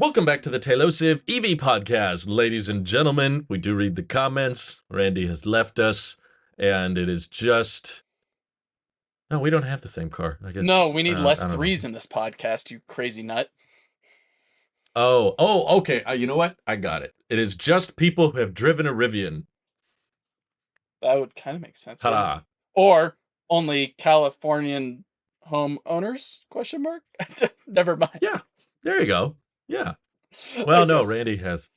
Welcome back to the Tailosive EV podcast, ladies and gentlemen. We do read the comments. Randy has left us, and it is just... No, we don't have the same car, I guess. No, we need less I don't threes know. in this podcast, you crazy nut. Okay. You know what? I got it. It is just people who have driven a Rivian. That would kind of make sense. Ta-da. Yeah. Or only Californian homeowners? Question mark. Never mind. Yeah, there you go. Yeah. Well, no, Randy has...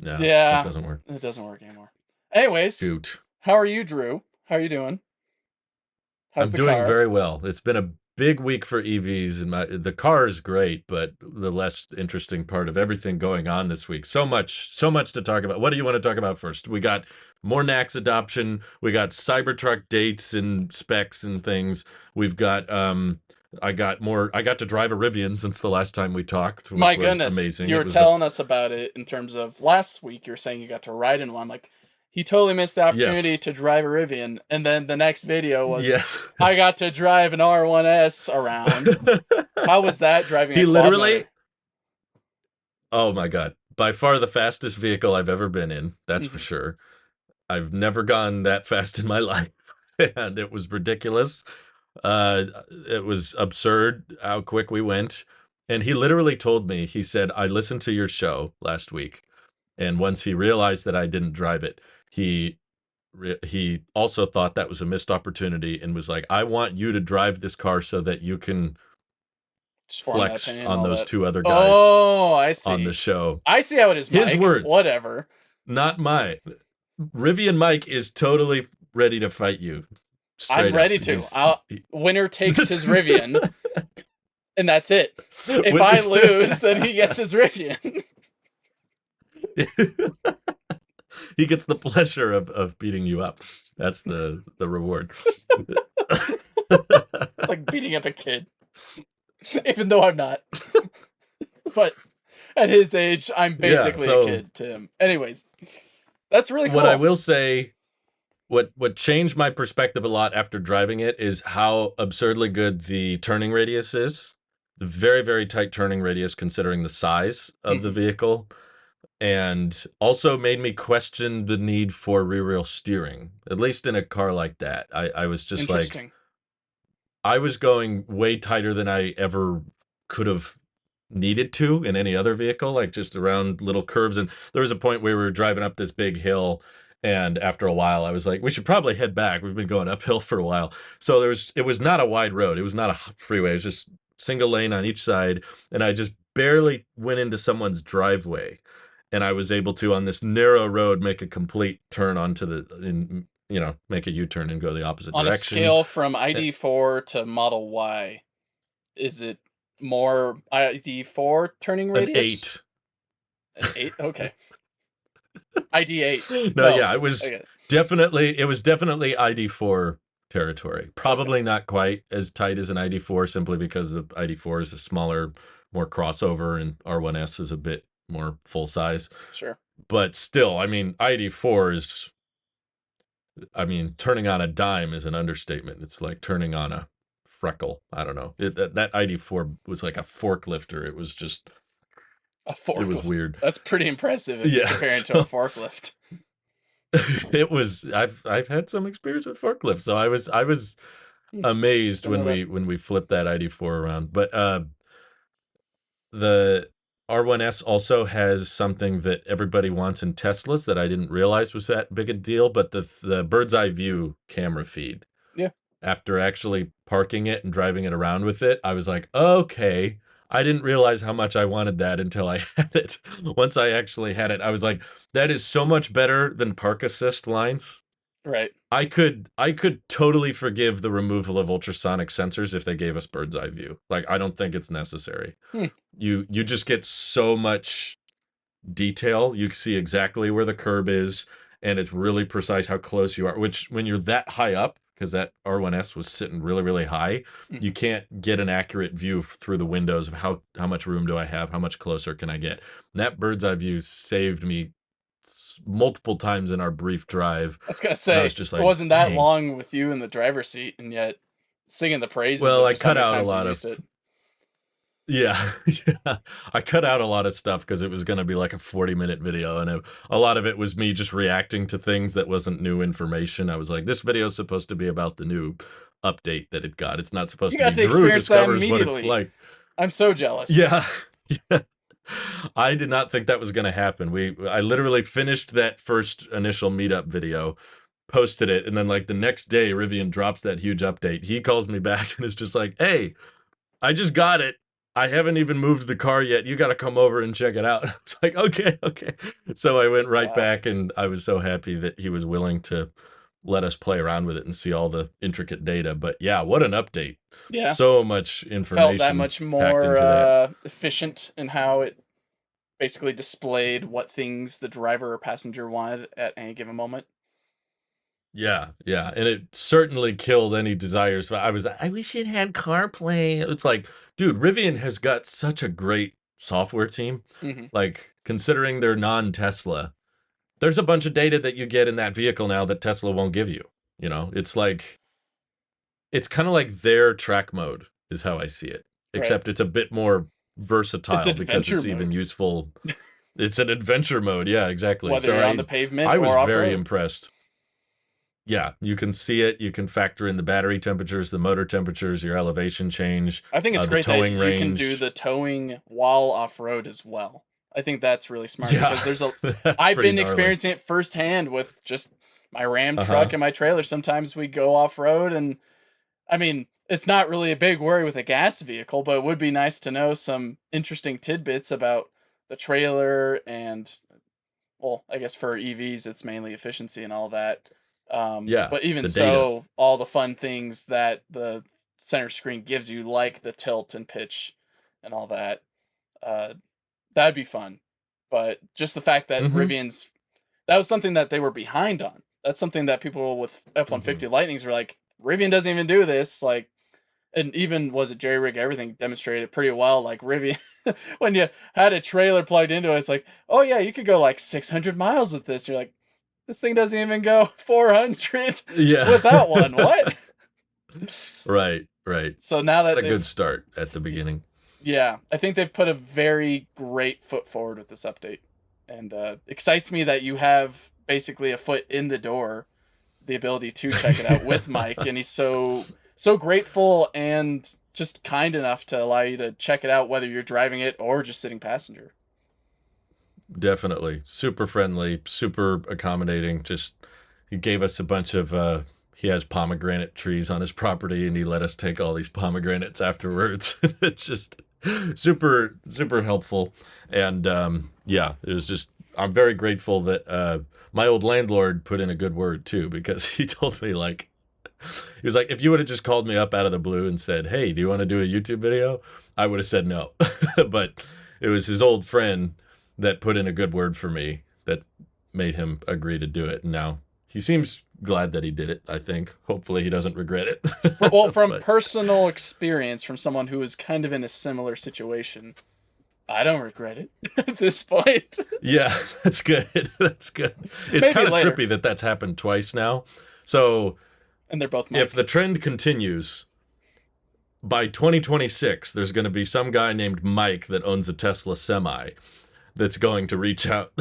No, yeah, it doesn't work. It doesn't work anymore. Anyways, Shoot. How are you, Drew? How are you doing? How's I'm the doing car? very well. It's been a big week for EVs, and the car is great, but the less interesting part of everything going on this week. So much to talk about. What do you want to talk about first? We got more NACS adoption. We got Cybertruck dates and specs and things. We've got I got to drive a Rivian since the last time we talked, which My was goodness, amazing. you were telling us about it in terms of last week. You were saying you got to ride in one. Like, he totally missed the opportunity to drive a Rivian, and then the next video was, I got to drive an R1S around. How was that driving? He literally, oh my God, by far the fastest vehicle I've ever been in. That's for sure. I've never gone that fast in my life, and it was ridiculous. It was absurd how quick we went. And he literally told me, he said, I listened to your show last week, and once he realized that I didn't drive it, he also thought that was a missed opportunity and was like, I want you to drive this car so that you can flex on those two other guys. Oh, I see. On the show. I see how it is, Mike. His words. Whatever. Not mine. Rivian Mike is totally ready to fight you. I'm ready to. Winner takes his Rivian, and that's it. If I lose, then he gets his Rivian. He gets the pleasure of beating you up. That's the reward. It's like beating up a kid. Even though I'm not. But at his age, I'm basically a kid to him. Anyways, that's really cool. What I will say, what changed my perspective a lot after driving it is how absurdly good the turning radius is. The very, very tight turning radius considering the size of the vehicle. And also made me question the need for rear wheel steering, at least in a car like that. I was just like, I was going way tighter than I ever could have needed to in any other vehicle, like just around little curves. And there was a point where we were driving up this big hill, and after a while I was like, we should probably head back. We've been going uphill for a while. So it was not a wide road. It was not a freeway. It was just single lane on each side. And I just barely went into someone's driveway. And I was able to, on this narrow road, make a complete turn make a U-turn and go the opposite direction. On a scale from ID4 to Model Y, is it more ID4 turning radius? An 8. An 8? Okay. ID8. No, yeah, it was definitely ID4 territory. Probably not quite as tight as an ID4, simply because the ID4 is a smaller, more crossover, and R1S is a bit more full size. Sure. But still, I mean, ID4 is, turning on a dime is an understatement. It's like turning on a freckle. I don't know. That ID4 was like a forklifter. It was just a forklift. It was weird. That's pretty impressive if you're comparing to a forklift. It was. I've had some experience with forklifts, so I was amazed when we flipped that ID4 around. But the R1S also has something that everybody wants in Teslas that I didn't realize was that big a deal, but the bird's eye view camera feed. Yeah. After actually parking it and driving it around with it, I was like, okay, I didn't realize how much I wanted that until I had it. Once I actually had it, I was like, that is so much better than park assist lines. Right. I could totally forgive the removal of ultrasonic sensors if they gave us bird's eye view. Like, I don't think it's necessary. You just get so much detail. You see exactly where the curb is, and it's really precise how close you are, which when you're that high up, because that R1S was sitting really, really high, you can't get an accurate view through the windows of how much room do I have, how much closer can I get. And that bird's eye view saved me multiple times in our brief drive. I was gonna say, it wasn't that long with you in the driver's seat, and yet singing the praises. Well, I cut out a lot of. Yeah, yeah. I cut out a lot of stuff because it was going to be like a 40-minute video, and a lot of it was me just reacting to things that wasn't new information. I was like, this video is supposed to be about the new update that it got. It's not supposed You to be got to Drew experience that discovers what it's immediately. like. I'm so jealous. Yeah. Yeah. I did not think that was going to happen. I literally finished that first initial meetup video, posted it, and then like the next day Rivian drops that huge update. He calls me back and is just like, "Hey, I just got it. I haven't even moved the car yet. You got to come over and check it out." I was like, okay, okay. So I went right Wow. back, and I was so happy that he was willing to let us play around with it and see all the intricate data. But yeah, what an update. Yeah. So much Felt that information much packed more into that. efficient in how it basically displayed what things the driver or passenger wanted at any given moment. Yeah, yeah. And it certainly killed any desires. I wish it had CarPlay. It's like, dude, Rivian has got such a great software team. Mm-hmm. Like, considering they're non-Tesla, there's a bunch of data that you get in that vehicle now that Tesla won't give you. You know, it's kind of like their track mode is how I see it. Right. Except it's a bit more It's versatile because adventure it's even mode, useful. It's an adventure mode. Yeah, exactly. whether So you're on the I pavement I was or off very road. impressed. Yeah, you can see it. You can factor in the battery temperatures, the motor temperatures, your elevation change, I think it's the great that towing you can do range. the towing while off road as well. I think that's really smart Yeah, because there's a. that's I've pretty been gnarly. experiencing it firsthand with just my Ram truck Uh-huh. and my trailer. Sometimes we go off road, and I mean, it's not really a big worry with a gas vehicle, but it would be nice to know some interesting tidbits about the trailer and, well, I guess for EVs, it's mainly efficiency and all that. Yeah, But even the data. so, all the fun things that the center screen gives you, like the tilt and pitch and all that, uh, that'd be fun. But just the fact that Mhm. Rivian's, that was something that they were behind on. That's something that people with F 150 Mhm. Lightnings were like, Rivian doesn't even do this. Like, and even was it Jerry Rig Everything demonstrated pretty well. Like Rivian, when you had a trailer plugged into it, it's like, oh yeah, you could go like 600 miles with this. You're like, this thing doesn't even go 400 Yeah. without one. What? Right, right. So now that A good they've, start at the beginning. yeah, I think they've put a very great foot forward with this update, and excites me that you have basically a foot in the door, the ability to check it out with Mike, and he's so grateful and just kind enough to allow you to check it out whether you're driving it or just sitting passenger. Definitely. Super friendly, super accommodating. Just he gave us a bunch of he has pomegranate trees on his property, and he let us take all these pomegranates afterwards. It's just super helpful. And yeah, it was just I'm very grateful that my old landlord put in a good word too, because he told me like he was like, if you would have just called me up out of the blue and said, "Hey, do you want to do a YouTube video?" I would have said no. But it was his old friend that put in a good word for me that made him agree to do it. And now he seems glad that he did it, I think. Hopefully he doesn't regret Well, it. from But personal experience, from someone who is kind of in a similar situation, I don't regret it at this point. yeah, that's good. That's good. It's Maybe kind of later, trippy that that's happened twice now. So and they're both if Mike. the trend continues, by 2026, there's going to be some guy named Mike that owns a Tesla semi that's going to reach out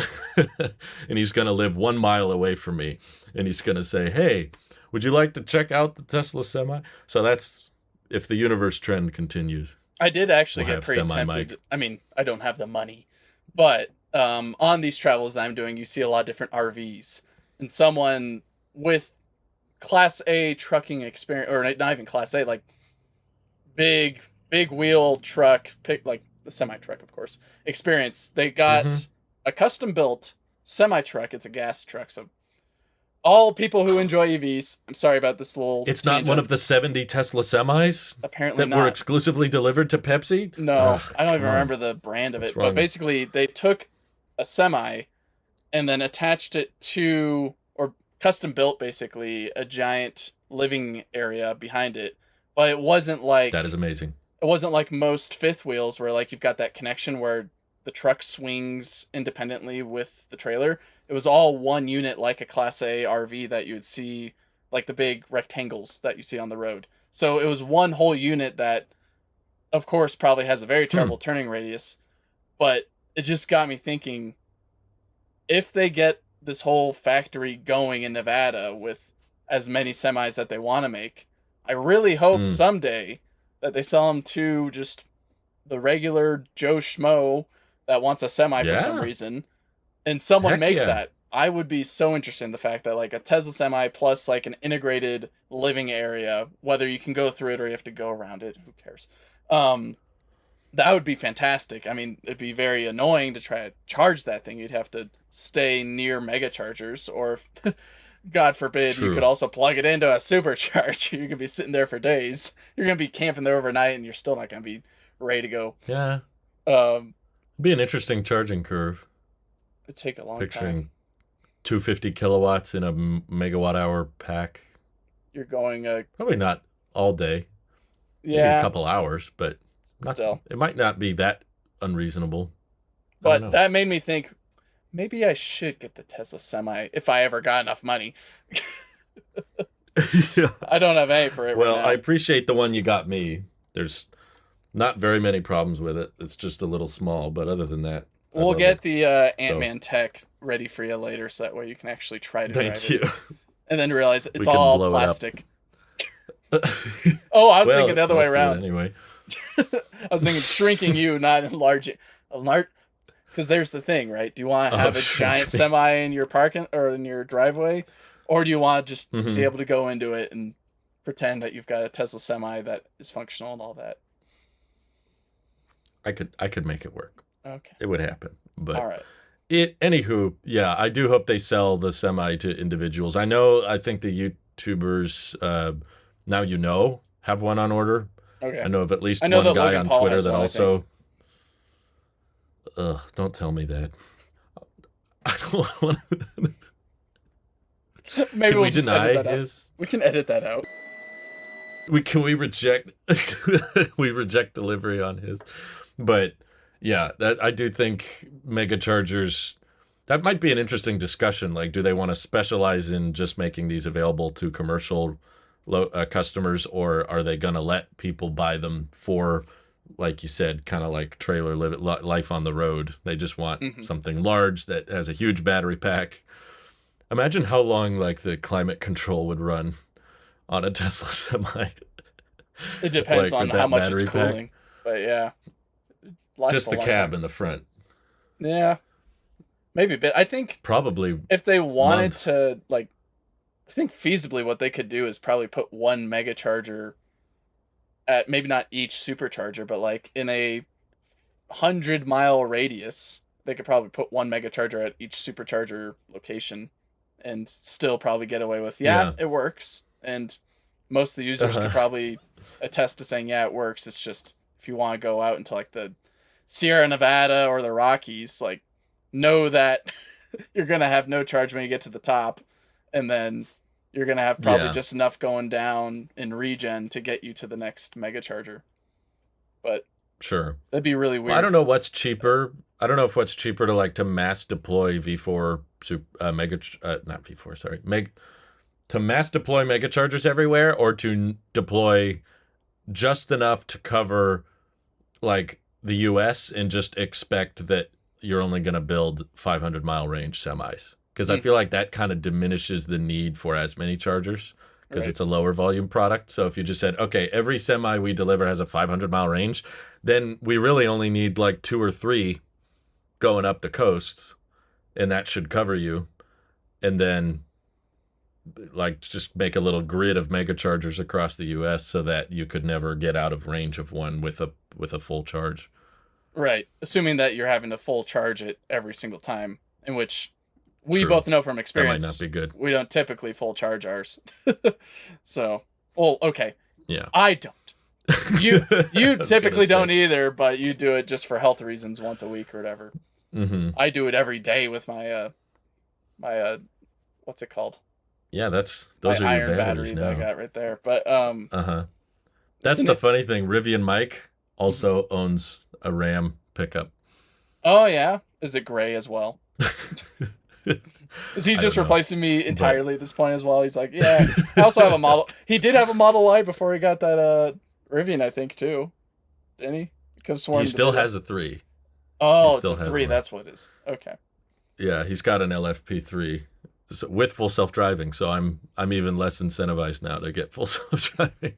and he's going to live 1 mile away from me. And he's going to say, "Hey, would you like to check out the Tesla semi?" So that's if the universe trend continues, I did actually we'll get have pretty semi Mike. tempted. I mean, I don't have the money, but on these travels that I'm doing, you see a lot of different RVs, and someone with Class A trucking experience, or not even Class A, like big wheel truck, pick like the semi truck, of course, experience. They Mm-hmm. got a custom built semi truck. It's a gas truck, so all people who enjoy EVs. I'm sorry about this little It's not one tangent. of the 70 Tesla semis Apparently that were not. exclusively delivered to Pepsi. No, Ugh, I don't come even on. remember the brand of What's it. But wrong? basically, they took a semi and then attached it to, or custom built basically, a giant living area behind it. But That is amazing. it wasn't like most fifth wheels where like you've got that connection where the truck swings independently with the trailer. It was all one unit like a Class A RV that you would see, like the big rectangles that you see on the road. So it was one whole unit that of course, probably has a very terrible turning radius. But it just got me thinking, if they get this whole factory going in Nevada with as many semis that they want to make, I really hope someday that they sell them to just the regular Joe Schmo that wants a semi for some reason, and someone makes that. I would be so interested in the fact that like a Tesla semi plus like an integrated living area, whether you can go through it or you have to go around it, who cares? That would be fantastic. I mean, it'd be very annoying to try to charge that thing. You'd have to stay near mega chargers, or if, God forbid, you could also plug it into a supercharger. You're gonna be sitting there for days. You're gonna be camping there overnight, and you're still not gonna be ready to go. Yeah. It'd be an interesting charging curve. It'd take a long Picturing time. 250 kilowatts in a megawatt hour pack. You're going probably not all day. Yeah, maybe a couple hours, but still, it might not be that unreasonable. But that made me think, maybe I should get the Tesla semi if I ever got enough money. Yeah. I don't have any for it right now. Well, I appreciate the one you got me. There's not very many problems with it. It's just a little small, but other than that, we'll get the Ant-Man tech ready for you later, so that way you can actually try to drive it. And then realize it's all plastic. Oh, I was thinking the other way around. Anyway, I was thinking shrinking you, not enlarging. Because there's the thing, right? Do you want to have a giant semi in your parking or in your driveway, or do you want to just be able to go into it and pretend that you've got a Tesla semi that is functional and all that? I could make it work. Okay, it would happen. But all right. Anywho, yeah, I do hope they sell the semi to individuals. I think the YouTubers now have one on order. Okay. I know of at least one guy on Twitter that also. Ugh, don't tell me that. I don't want to. Maybe we'll just edit that out. We can edit that out. We reject we reject delivery on his. But yeah, that I do think mega chargers, that might be an interesting discussion. Like, do they want to specialize in just making these available to commercial customers, or are they going to let people buy them for, like you said, kind of like trailer life on the road? They just want something large that has a huge battery pack. Imagine how long like the climate control would run on a Tesla semi. It depends on how much it's cooling, but yeah. Just the cab in the front. Yeah, maybe a bit. I think probably if they wanted to, like, I think feasibly what they could do is probably put one mega charger at, maybe not each supercharger, but like in a 100-mile radius, they could probably put one mega charger at each supercharger location and still probably get away with, it works. And most of the users could probably attest to saying, it works. It's just, if you want to go out into like the Sierra Nevada or the Rockies, like, know that you're going to have no charge when you get to the top, and then you're going to have probably just enough going down in regen to get you to the next mega charger. But sure, that'd be really weird. Well, I don't know what's cheaper. I don't know if what's cheaper to mass deploy V4 to mass deploy mega chargers everywhere, or to deploy just enough to cover like the US and just expect that you're only going to build 500-mile range semis. Because I feel like that kind of diminishes the need for as many chargers, because it's a lower volume product. So if you just said, okay, every semi we deliver has a 500-mile range, then we really only need like 2 or 3 going up the coast, and that should cover you. And then like just make a little grid of mega chargers across the US so that you could never get out of range of one with a full charge. Right. Assuming that you're having to full charge it every single time, in which we both know from experience that might not be good. We don't typically full charge ours. So, well, okay. Yeah. I don't. You typically don't either, but you do it just for health reasons once a week or whatever. Mm-hmm. I do it every day with my what's it called? Yeah, those my are iron your battery now. that I got right there. But that's the funny thing. Rivian Mike also owns a Ram pickup. Oh yeah, is it gray as well? Is he just replacing me entirely at this point as well? He's like, yeah. I also have a model. He did have a Model Y before he got that Rivian, I think, too. Didn't he? Could have sworn He in the still video. has a 3. He Oh, it's still a has 3. one. That's what it is. Okay. Yeah, he's got an LFP3 with full self-driving, so I'm even less incentivized now to get full self-driving.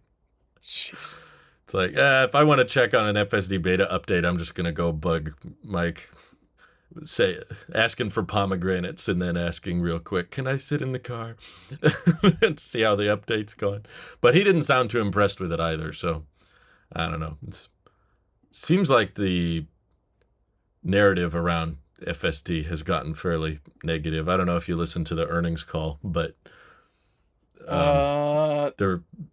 Jeez. It's like, if I want to check on an FSD beta update, I'm just gonna go bug Mike, asking for pomegranates and then asking real quick, can I sit in the car? And see how the update's going. But he didn't sound too impressed with it either, so I don't know. It seems like the narrative around FSD has gotten fairly negative. I don't know if you listened to the earnings call, but I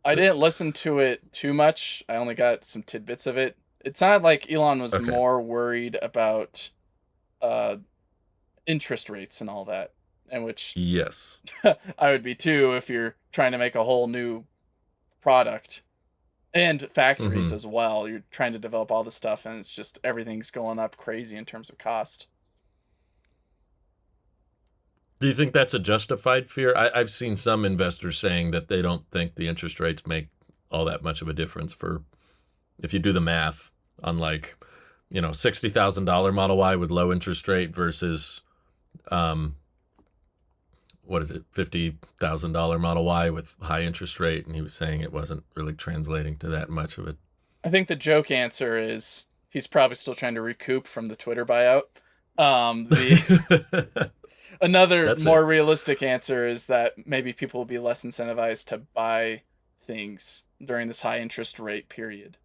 didn't listen to it too much. I only got some tidbits of it. It sounded like Elon was more worried about interest rates and all that, and which yes, I would be too if you're trying to make a whole new product and factories as well. You're trying to develop all this stuff, and it's just everything's going up crazy in terms of cost. Do you think that's a justified fear? I've seen some investors saying that they don't think the interest rates make all that much of a difference for, if you do the math on like, $60,000 Model Y with low interest rate versus, what is it, $50,000 Model Y with high interest rate. And he was saying it wasn't really translating to that much of it. I think the joke answer is he's probably still trying to recoup from the Twitter buyout. Another more realistic answer is that maybe people will be less incentivized to buy things during this high interest rate period.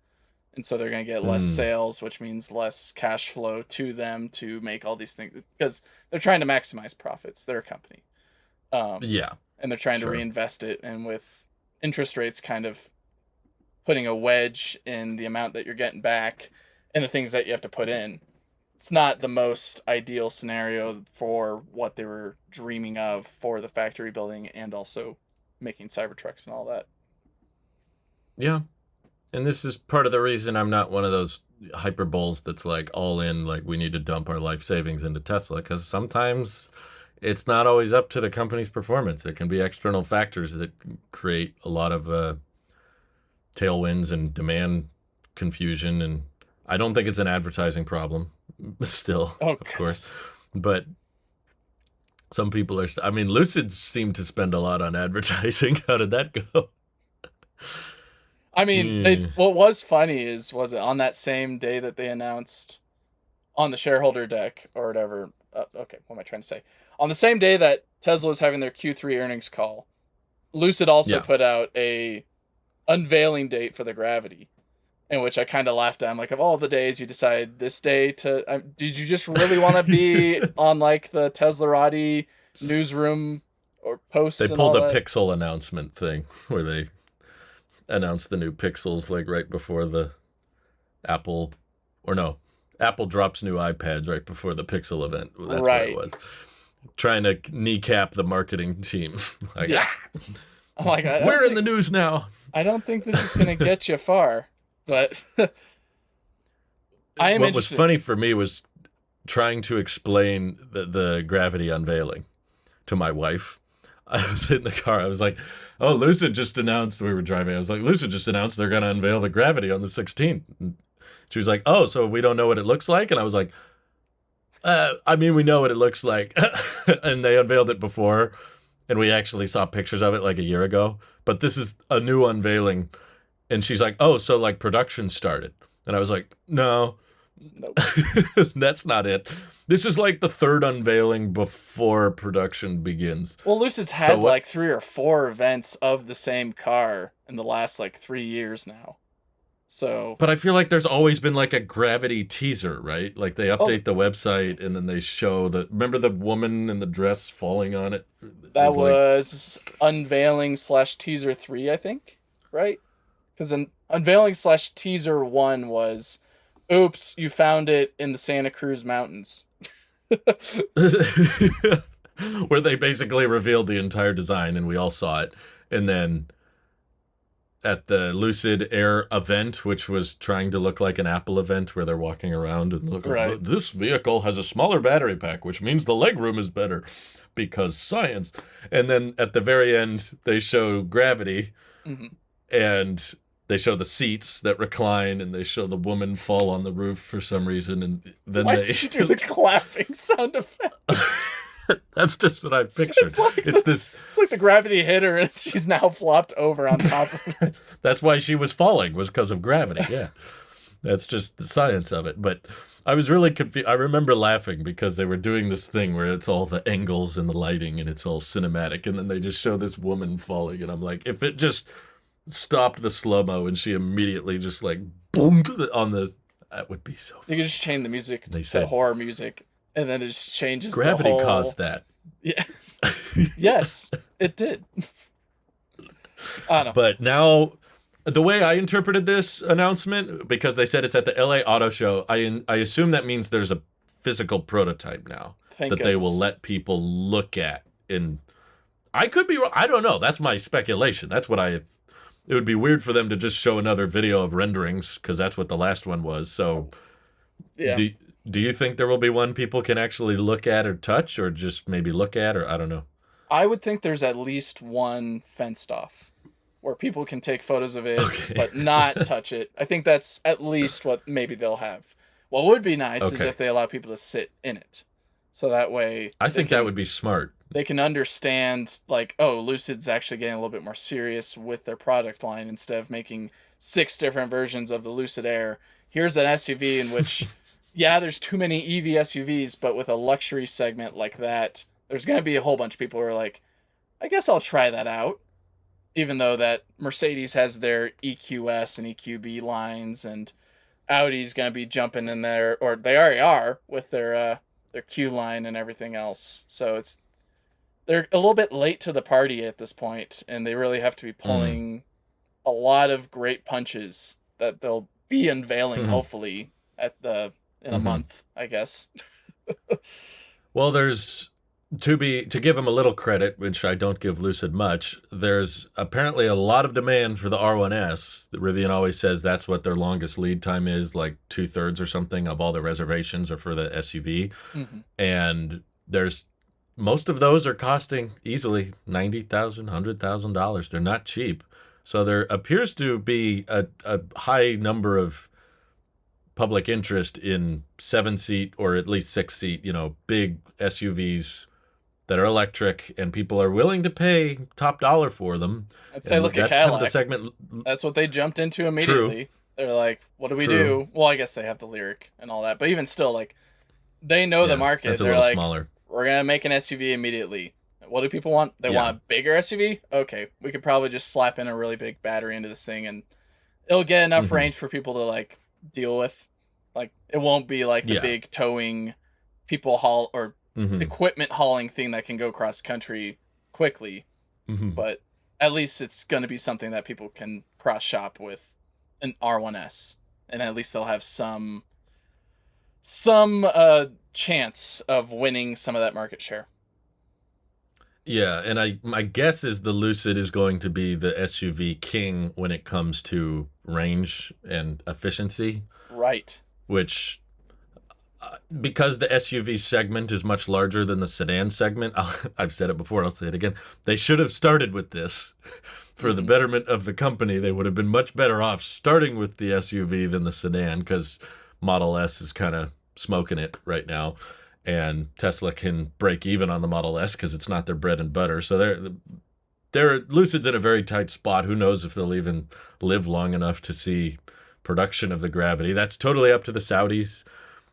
And so they're going to get less sales, which means less cash flow to them to make all these things, because they're trying to maximize profits. They're a company. Yeah. And they're trying to reinvest it. And with interest rates kind of putting a wedge in the amount that you're getting back and the things that you have to put in, it's not the most ideal scenario for what they were dreaming of for the factory building and also making Cybertrucks and all that. Yeah. And this is part of the reason I'm not one of those hyperboles that's like all in, like we need to dump our life savings into Tesla, because sometimes it's not always up to the company's performance. It can be external factors that create a lot of tailwinds and demand confusion. And I don't think it's an advertising problem still, of course. But some people are, Lucid seemed to spend a lot on advertising. How did that go? I mean, what was funny was it on that same day that they announced on the shareholder deck or whatever. Okay, what am I trying to say? On the same day that Tesla was having their Q3 earnings call, Lucid also put out a unveiling date for the Gravity, in which I kind of laughed at. I'm like, of all the days, you decide this day to. Did you just really want to be on like the Teslarati newsroom or posts? They pulled a Pixel announcement thing where they announced the new Pixels like right before the Apple drops new iPads right before the Pixel event. That's what it was. Trying to kneecap the marketing team. Like, I'm like, we're in the news now. I don't think this is going to get you far, but I am. What was funny for me was trying to explain the Gravity unveiling to my wife. I was in the car. I was like, oh, Lucid just announced, we were driving. I was like, Lucid just announced they're going to unveil the Gravity on the 16th. And she was like, oh, so we don't know what it looks like? And I was like, we know what it looks like. And they unveiled it before. And we actually saw pictures of it like a year ago. But this is a new unveiling. And she's like, oh, so like production started. And I was like, no. Nope. That's not it. This is like the third unveiling before production begins. Well, Lucid's had like 3 or 4 events of the same car in the last like 3 years now. So, but I feel like there's always been like a Gravity teaser, right? Like they update the website and then they show remember the woman in the dress falling on it? That was like unveiling / teaser 3, I think, right? Because an unveiling / teaser 1 was, oops, you found it in the Santa Cruz Mountains. Where they basically revealed the entire design and we all saw it. And then at the Lucid Air event, which was trying to look like an Apple event where they're walking around and looking, this vehicle has a smaller battery pack, which means the legroom is better because science. And then at the very end, they show Gravity and they show the seats that recline, and they show the woman fall on the roof for some reason, and then Why did you do the clapping sound effect? That's just what I pictured. It's like the gravity hit her, and she's now flopped over on top of it. That's why she was falling, was because of gravity. Yeah, that's just the science of it. But I was really confused. I remember laughing because they were doing this thing where it's all the angles and the lighting, and it's all cinematic, and then they just show this woman falling, and I'm like, if it just stopped the slow-mo and she immediately just like boom on the, that would be so funny. You could just change the music to horror music, and then it just changes gravity the whole... caused that. Yeah. Yes, it did. I don't know. But now, the way I interpreted this announcement, because they said it's at the LA Auto Show, I assume that means there's a physical prototype now they will let people look at. And I could be wrong. I don't know. That's my speculation. That's what it would be weird for them to just show another video of renderings, because that's what the last one was. So yeah. Do you think there will be one people can actually look at or touch, or just maybe look at, or I don't know? I would think there's at least one fenced off where people can take photos of it, but not touch it. I think that's at least what maybe they'll have. What would be nice is if they allow people to sit in it. So that way... I think that would be smart. They can understand, like, oh, Lucid's actually getting a little bit more serious with their product line. Instead of making 6 different versions of the Lucid Air, here's an SUV in which... Yeah, there's too many EV SUVs, but with a luxury segment like that, there's going to be a whole bunch of people who are like, I guess I'll try that out. Even though that Mercedes has their EQS and EQB lines, and Audi's going to be jumping in there, or they already are, with their Q line and everything else. So they're a little bit late to the party at this point, and they really have to be pulling a lot of great punches that they'll be unveiling, hopefully, in a month, I guess. Well, there's to give them a little credit, which I don't give Lucid much. There's apparently a lot of demand for the R1S. The Rivian always says that's what their longest lead time is, like 2/3 or something of all the reservations are for the SUV. And most of those are costing easily $90,000, $100,000. They're not cheap. So there appears to be a high number of public interest in 7-seat or at least 6-seat, big SUVs that are electric, and people are willing to pay top dollar for them. I'd say look at Cadillac. Kind of the segment. That's what they jumped into immediately. True. They're like, what do we do? Well, I guess they have the Lyriq and all that, but even still, like, they know the market. That's They're like, smaller. We're going to make an SUV immediately. What do people want? They want a bigger SUV? Okay, we could probably just slap in a really big battery into this thing, and it'll get enough range for people to, like, deal with. Like, it won't be like the big towing, people haul, or equipment hauling thing that can go cross country quickly. But at least it's going to be something that people can cross shop with an R1S, and at least they'll have some chance of winning some of that market share. Yeah, and my guess is the Lucid is going to be the SUV king when it comes to range and efficiency. Right. Which, because the SUV segment is much larger than the sedan segment, I've said it before, I'll say it again, they should have started with this. For the betterment of the company, they would have been much better off starting with the SUV than the sedan, because Model S is kind of smoking it right now. And Tesla can break even on the Model S because it's not their bread and butter. So Lucid's in a very tight spot. Who knows if they'll even live long enough to see production of the Gravity. That's totally up to the Saudis.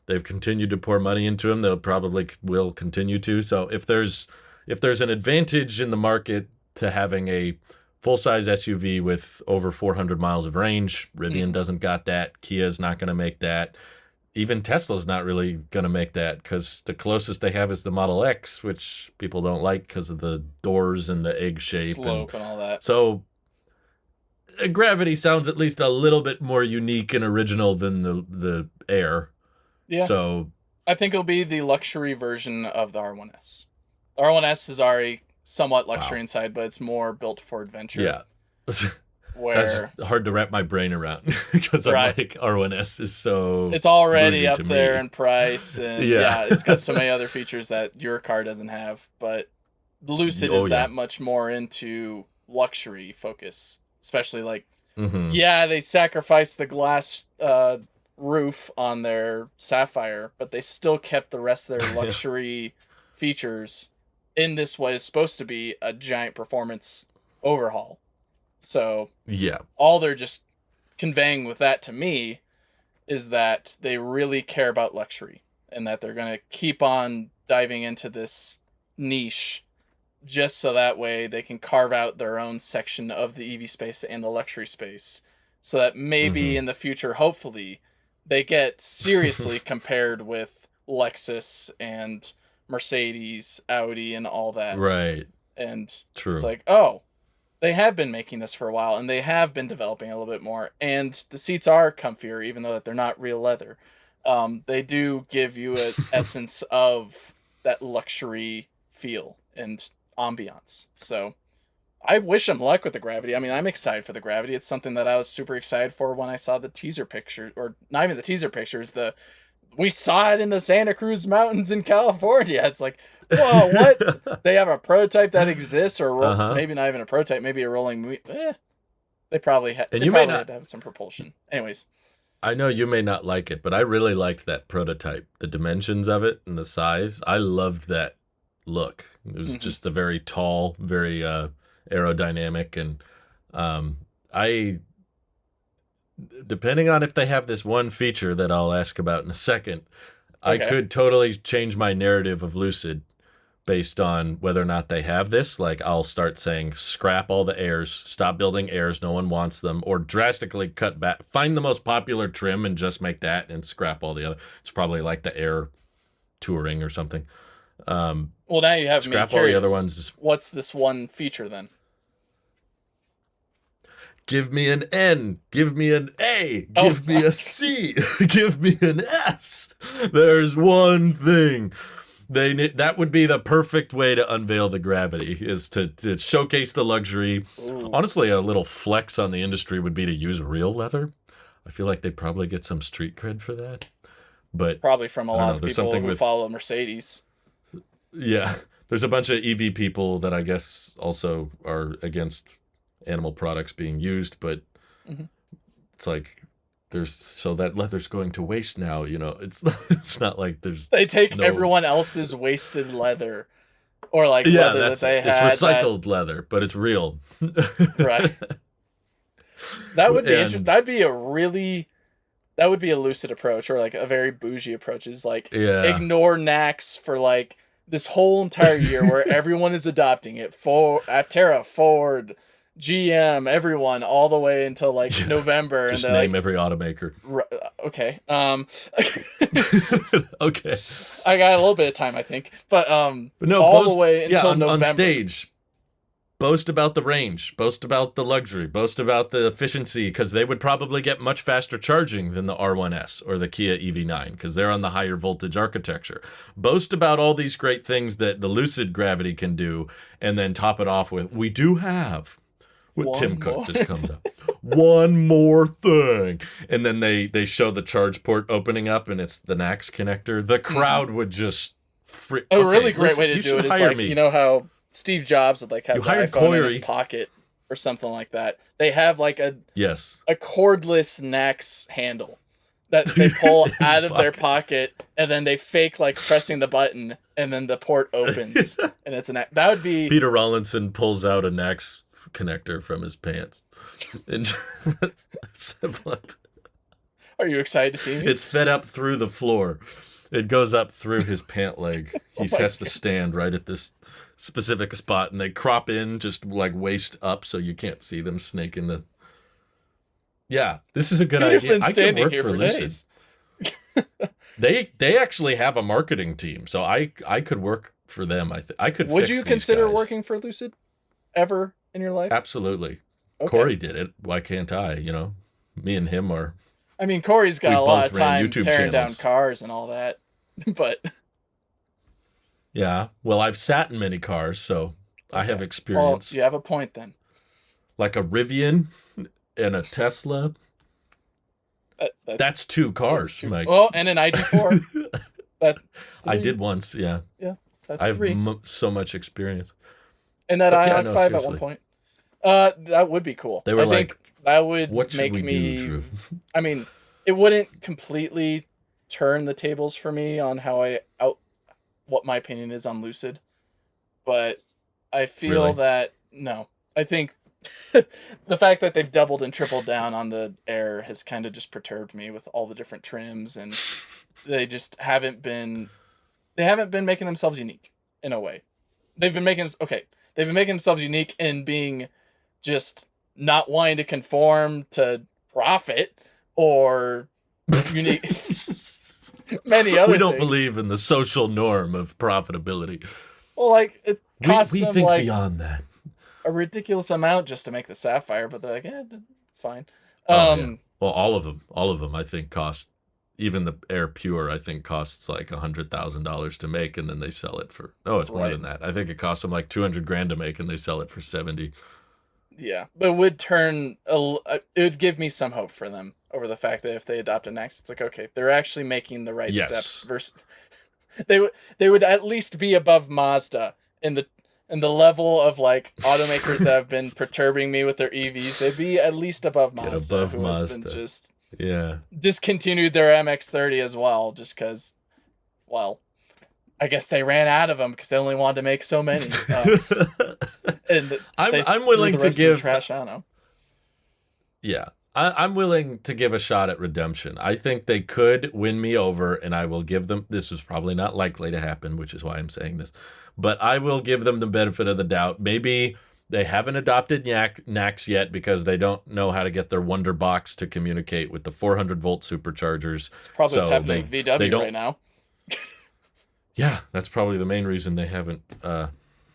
They've continued to pour money into them. They'll probably will continue to. So if there's an advantage in the market to having a full-size SUV with over 400 miles of range, Rivian doesn't got that. Kia's not going to make that. Even Tesla's not really going to make that, because the closest they have is the Model X, which people don't like because of the doors and the egg shape. Slope and all that. So Gravity sounds at least a little bit more unique and original than the Air. Yeah. So I think it'll be the luxury version of the R1S. The R1S is already somewhat luxury inside, but it's more built for adventure. Yeah. That's hard to wrap my brain around, because I'm like, R1S is so... It's already up there in price, and it's got so many other features that your car doesn't have, but Lucid is that much more into luxury focus, especially like Yeah, they sacrificed the glass roof on their Sapphire, but they still kept the rest of their luxury features in this what is supposed to be a giant performance overhaul. So Yeah. all they're just conveying with that to me is that they really care about luxury and that they're going to keep on diving into this niche just so that way they can carve out their own section of the EV space and the luxury space so that maybe in the future, hopefully, they get seriously compared with Lexus and Mercedes, Audi, and all that. Right. And True. It's like, oh, they have been making this for a while and they have been developing a little bit more. And the seats are comfier, even though they're not real leather. They do give you an essence of that luxury feel and ambiance. So I wish them luck with the Gravity. I mean, I'm excited for the Gravity. It's something that I was super excited for when I saw the teaser picture, or not even the teaser pictures. We saw it in the Santa Cruz Mountains in California. It's like, whoa, what? They have a prototype that exists, or maybe not even a prototype, maybe a rolling. They probably had. And you probably had to have some propulsion. Anyways, I know you may not like it, but I really liked that prototype. The dimensions of it and the size. I loved that look. It was just a very tall, very aerodynamic, and depending on if they have this one feature that I'll ask about in a second, I could totally change my narrative of Lucid based on whether or not they have this. Like, I'll start saying, scrap all the Airs, stop building Airs, no one wants them, or drastically cut back, find the most popular trim and just make that and scrap all the other. It's probably like the Air Touring or something. Well, now you have scrap me curious. all the other ones. What's this one feature then? Give me an N, give me an A, give me a C, give me an S. There's one thing. That would be the perfect way to unveil the Gravity, is to showcase the luxury. Ooh. Honestly, a little flex on the industry would be to use real leather. I feel like they'd probably get some street cred for that. But probably from a lot of people who follow Mercedes. Yeah, there's a bunch of EV people that I guess also are against animal products being used, but it's like that leather's going to waste now. You know, it's not like they take everyone else's wasted leather, or like leather that they had. It's recycled leather, but it's real. Right. That would be interesting. That would be a Lucid approach, or like a very bougie approach. Is like ignore NACS for like this whole entire year where everyone is adopting it. Aptera, Ford, GM, everyone, all the way until like November. Just and name every automaker. Okay. Okay. I got a little bit of time, I think, but no, all the way until November. On stage, boast about the range, boast about the luxury, boast about the efficiency, because they would probably get much faster charging than the R1S or the Kia EV9 because they're on the higher voltage architecture. Boast about all these great things that the Lucid Gravity can do, and then top it off with, we do have. What Tim Cook just comes up. One more thing. And then they show the charge port opening up, and it's the NACS connector. The crowd would just a really great way to do it is like, you know how Steve Jobs would like have the iPhone in his pocket or something like that. They have like a cordless NACS handle that they pull out of their pocket, and then they fake like pressing the button, and then the port opens, and it's that would be Peter Rawlinson pulls out a NACS connector from his pants. And are you excited to see me? It's fed up through the floor. It goes up through his pant leg. He has to stand right at this specific spot, and they crop in just like waist up so you can't see them snaking the. Yeah, this is a good idea. Been standing I could work here for Lucid. Days. They actually have a marketing team, so I could work for them. I could. Would you consider working for Lucid ever in your life? Absolutely. Okay. Corey did it. Why can't I? You know, me and him are. I mean, Corey's got a lot of time tearing down cars and all that, but. Yeah, well, I've sat in many cars, so I have experience. Well, you have a point then. Like a Rivian and a Tesla. That's two cars, Mike. Well, and an ID4. I did once, yeah. Yeah, that's I have so much experience. And that Ion 5 at one point. That would be cool. They were That would What should make we me. do, Drew? I mean, it wouldn't completely turn the tables for me on what my opinion is on Lucid, but I feel Really? that no. I think the fact that they've doubled and tripled down on the Air has kind of just perturbed me with all the different trims, and they just haven't been making themselves unique in a way. They've been making themselves unique in being just not wanting to conform to profit or unique many other We don't things. believe in the social norm of profitability. Well, like it costs We them think like beyond that. a ridiculous amount just to make the Sapphire, but they're like, it's fine. Oh yeah. Well, all of them, I think cost. Even the Air Pure, I think, costs like $100,000 to make, and then they sell it for. Oh, it's more than that. I think it costs them like $200,000 to make, and they sell it for 70. Yeah, but it would it would give me some hope for them over the fact that if they adopt a Next, it's like, okay, they're actually making the right steps. Versus they would at least be above Mazda in the level of like automakers that have been perturbing me with their EVs. They'd be at least above Mazda, who has been just discontinued their MX-30 as well, just because, well, I guess they ran out of them because they only wanted to make so many. And I'm willing to give trash on them. Yeah, I'm willing to give a shot at redemption. I think they could win me over, and I will give them. This is probably not likely to happen, which is why I'm saying this. But I will give them the benefit of the doubt. Maybe they haven't adopted NACS yet because they don't know how to get their Wonder Box to communicate with the 400-volt superchargers. It's probably what's happening with VW right now. Yeah, that's probably the main reason they haven't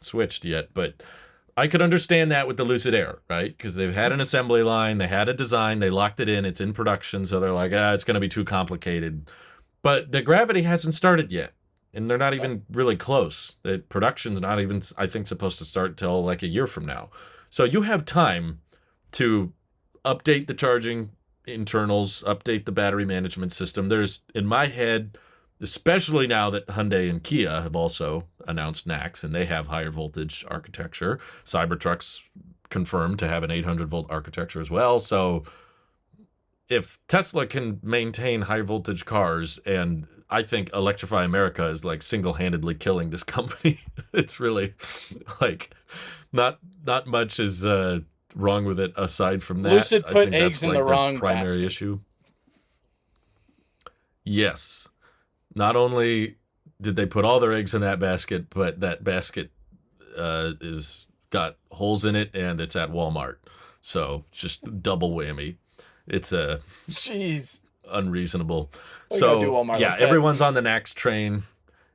switched yet. But I could understand that with the Lucid Air, right? Because they've had an assembly line, they had a design, they locked it in, it's in production, so they're like, it's going to be too complicated. But the Gravity hasn't started yet. And they're not even really close. The production's not even, I think, supposed to start till like a year from now. So you have time to update the charging internals, update the battery management system. There's, in my head, especially now that Hyundai and Kia have also announced NACS and they have higher voltage architecture. Cybertruck's confirmed to have an 800-volt architecture as well. So if Tesla can maintain high voltage cars, and I think Electrify America is like single-handedly killing this company. It's really like not much is wrong with it aside from that. Lucid put eggs in like the wrong primary basket. issue. Yes. Not only did they put all their eggs in that basket, but that basket is got holes in it, and it's at Walmart. So just double whammy. It's jeez, unreasonable. So yeah, everyone's on the NACS train.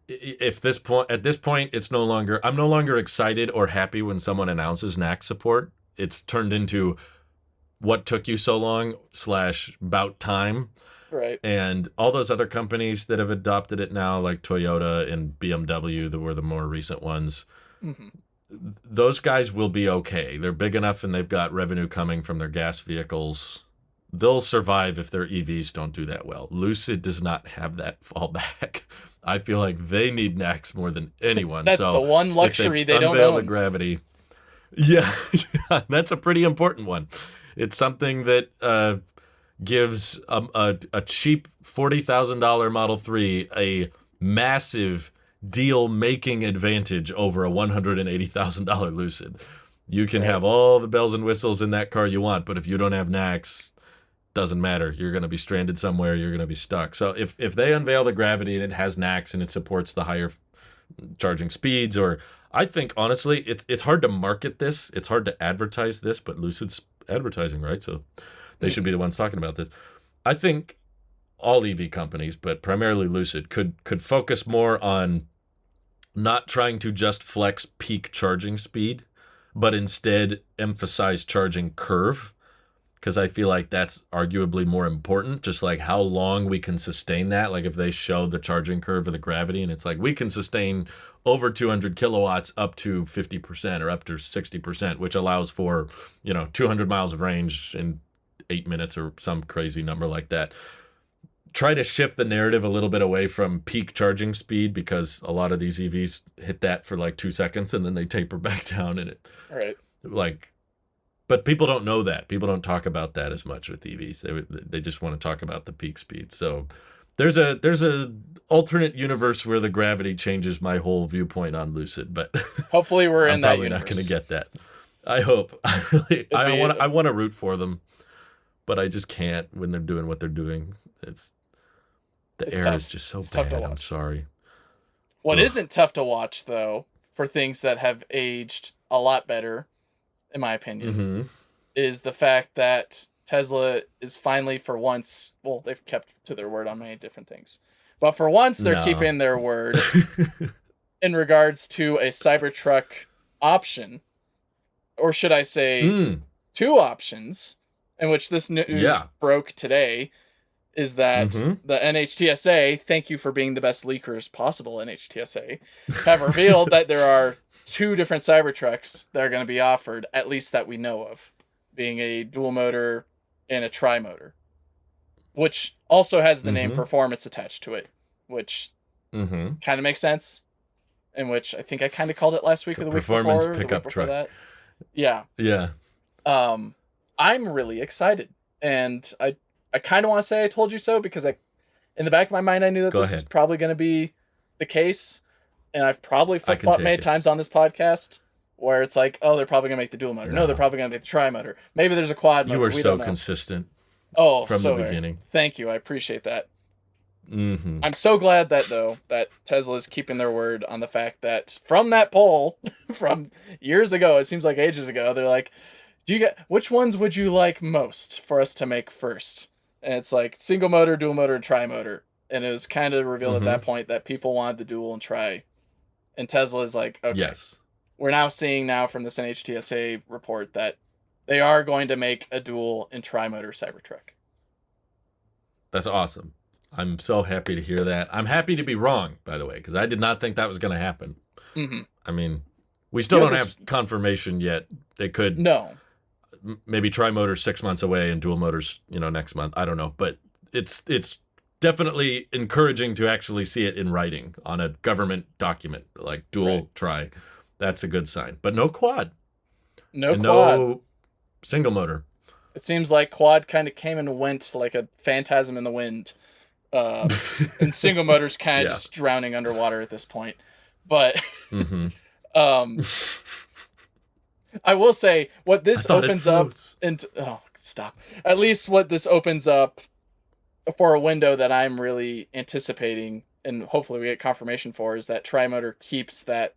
At this point, it's no longer. I'm no longer excited or happy when someone announces NACS support. It's turned into what took you so long / about time. Right. And all those other companies that have adopted it now, like Toyota and BMW, that were the more recent ones, those guys will be okay. They're big enough and they've got revenue coming from their gas vehicles. They'll survive if their EVs don't do that well. Lucid does not have that fallback. I feel like they need NACS more than anyone. That's the one luxury they don't own. The Gravity. Yeah, that's a pretty important one. It's something that gives a cheap $40,000 Model 3 a massive deal-making advantage over a $180,000 Lucid. You can have all the bells and whistles in that car you want, but if you don't have NACS, doesn't matter. You're going to be stranded somewhere. You're going to be stuck. So if they unveil the Gravity and it has NACS and it supports the higher charging speeds, or I think honestly it's hard to market this. It's hard to advertise this, but Lucid's advertising, right? So they should be the ones talking about this. I think all EV companies, but primarily Lucid, could focus more on not trying to just flex peak charging speed, but instead emphasize charging curve. Because I feel like that's arguably more important, just like how long we can sustain that. Like if they show the charging curve of the Gravity and it's like we can sustain over 200 kilowatts up to 50% or up to 60%, which allows for, 200 miles of range in 8 minutes or some crazy number like that. Try to shift the narrative a little bit away from peak charging speed, because a lot of these EVs hit that for like 2 seconds and then they taper back down, and it like But people don't know that. People don't talk about that as much with EVs. They just want to talk about the peak speed. So there's a alternate universe where the Gravity changes my whole viewpoint on Lucid, but hopefully we're I'm in that probably universe. not going to get that. I hope. I want to root for them, but I just can't when they're doing what they're doing. It's air tough. is just so it's bad. Tough to watch. I'm sorry. What isn't tough to watch, though, for things that have aged a lot better, in my opinion, is the fact that Tesla is finally, for once, well, they've kept to their word on many different things, but for once they're keeping their word in regards to a Cybertruck option, or should I say 2 options, in which this news broke today, is that the NHTSA, thank you for being the best leakers possible, NHTSA, have revealed that there are 2 different Cybertrucks that are going to be offered, at least that we know of, being a dual motor and a tri-motor, which also has the name Performance attached to it, which kind of makes sense, in which I think I kind of called it last week or the week before. Performance pickup truck. That. Yeah. Yeah. I'm really excited, and I kind of want to say I told you so, because in the back of my mind, I knew that this is probably going to be the case. And I've probably flip-flopped many times on this podcast where it's like, oh, they're probably going to make the dual motor. No, they're probably going to make the tri-motor. Maybe there's a quad motor. You were so consistent from the beginning. Thank you. I appreciate that. I'm so glad that Tesla is keeping their word on the fact that from that poll from years ago, it seems like ages ago, they're like, which ones would you like most for us to make first? And it's like single motor, dual motor, and tri-motor. And it was kind of revealed at that point that people wanted the dual and tri. And Tesla is like, okay, we're now seeing from this NHTSA report that they are going to make a dual and tri-motor Cybertruck. That's awesome. I'm so happy to hear that. I'm happy to be wrong, by the way, because I did not think that was going to happen. I mean, we still don't have confirmation yet. They could maybe tri-motor 6 months away and dual motors, next month. I don't know, but it's definitely encouraging to actually see it in writing on a government document, like dual tri. That's a good sign. But no quad. No single motor. It seems like quad kind of came and went like a phantasm in the wind. And single motor's kind of just drowning underwater at this point. But I will say what this opens up at least what this opens up for a window that I'm really anticipating, and hopefully we get confirmation for, is that tri-motor keeps that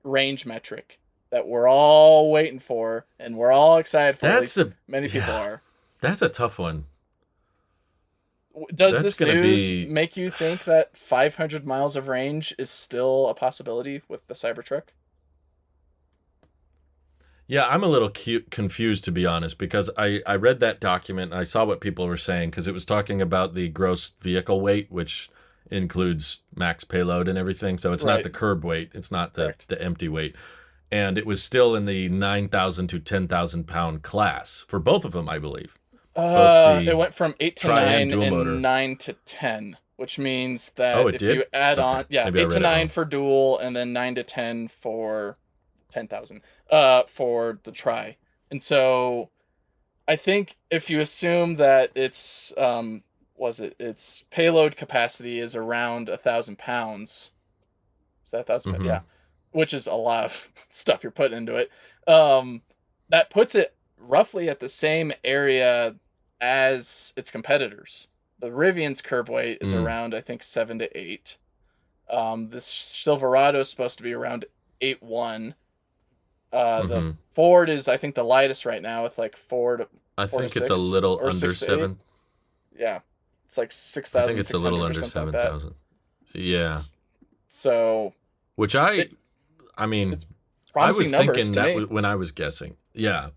range metric that we're all waiting for and we're all excited for. Many people are. That's a tough one. Does this news make you think that 500 miles of range is still a possibility with the Cybertruck? Yeah, I'm a little confused, to be honest, because I read that document and I saw what people were saying, because it was talking about the gross vehicle weight, which includes max payload and everything. So it's not the curb weight. It's not the empty weight. And it was still in the 9,000 to 10,000 pound class for both of them, I believe. It went from 8 to 9 and 9 to 10, which means that if you add on, 8 to 9 for dual and then 9 to 10 for 10,000 for the tri. And so I think if you assume that its its payload capacity is around 1,000 pounds, is that 1,000 pounds? Yeah, which is a lot of stuff you're putting into it. That puts it roughly at the same area as its competitors. The Rivian's curb weight is around, I think, 7 to 8. This Silverado is supposed to be around 8.1. The Ford is, I think, the lightest right now with like 4 to 6. I think it's a little under 7. Yeah, it's like 6,000. I think it's a little under 7,000. Yeah. So, which I mean, I was thinking that when I was guessing. Yeah.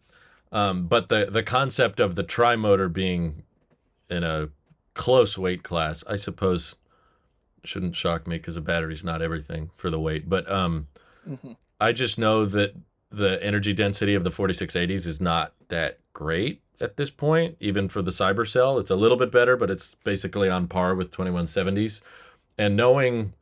But the concept of the tri-motor being in a close weight class, I suppose, shouldn't shock me, because the battery's not everything for the weight. But I just know that the energy density of the 4680s is not that great at this point, even for the Cybercell. It's a little bit better, but it's basically on par with 2170s. And knowing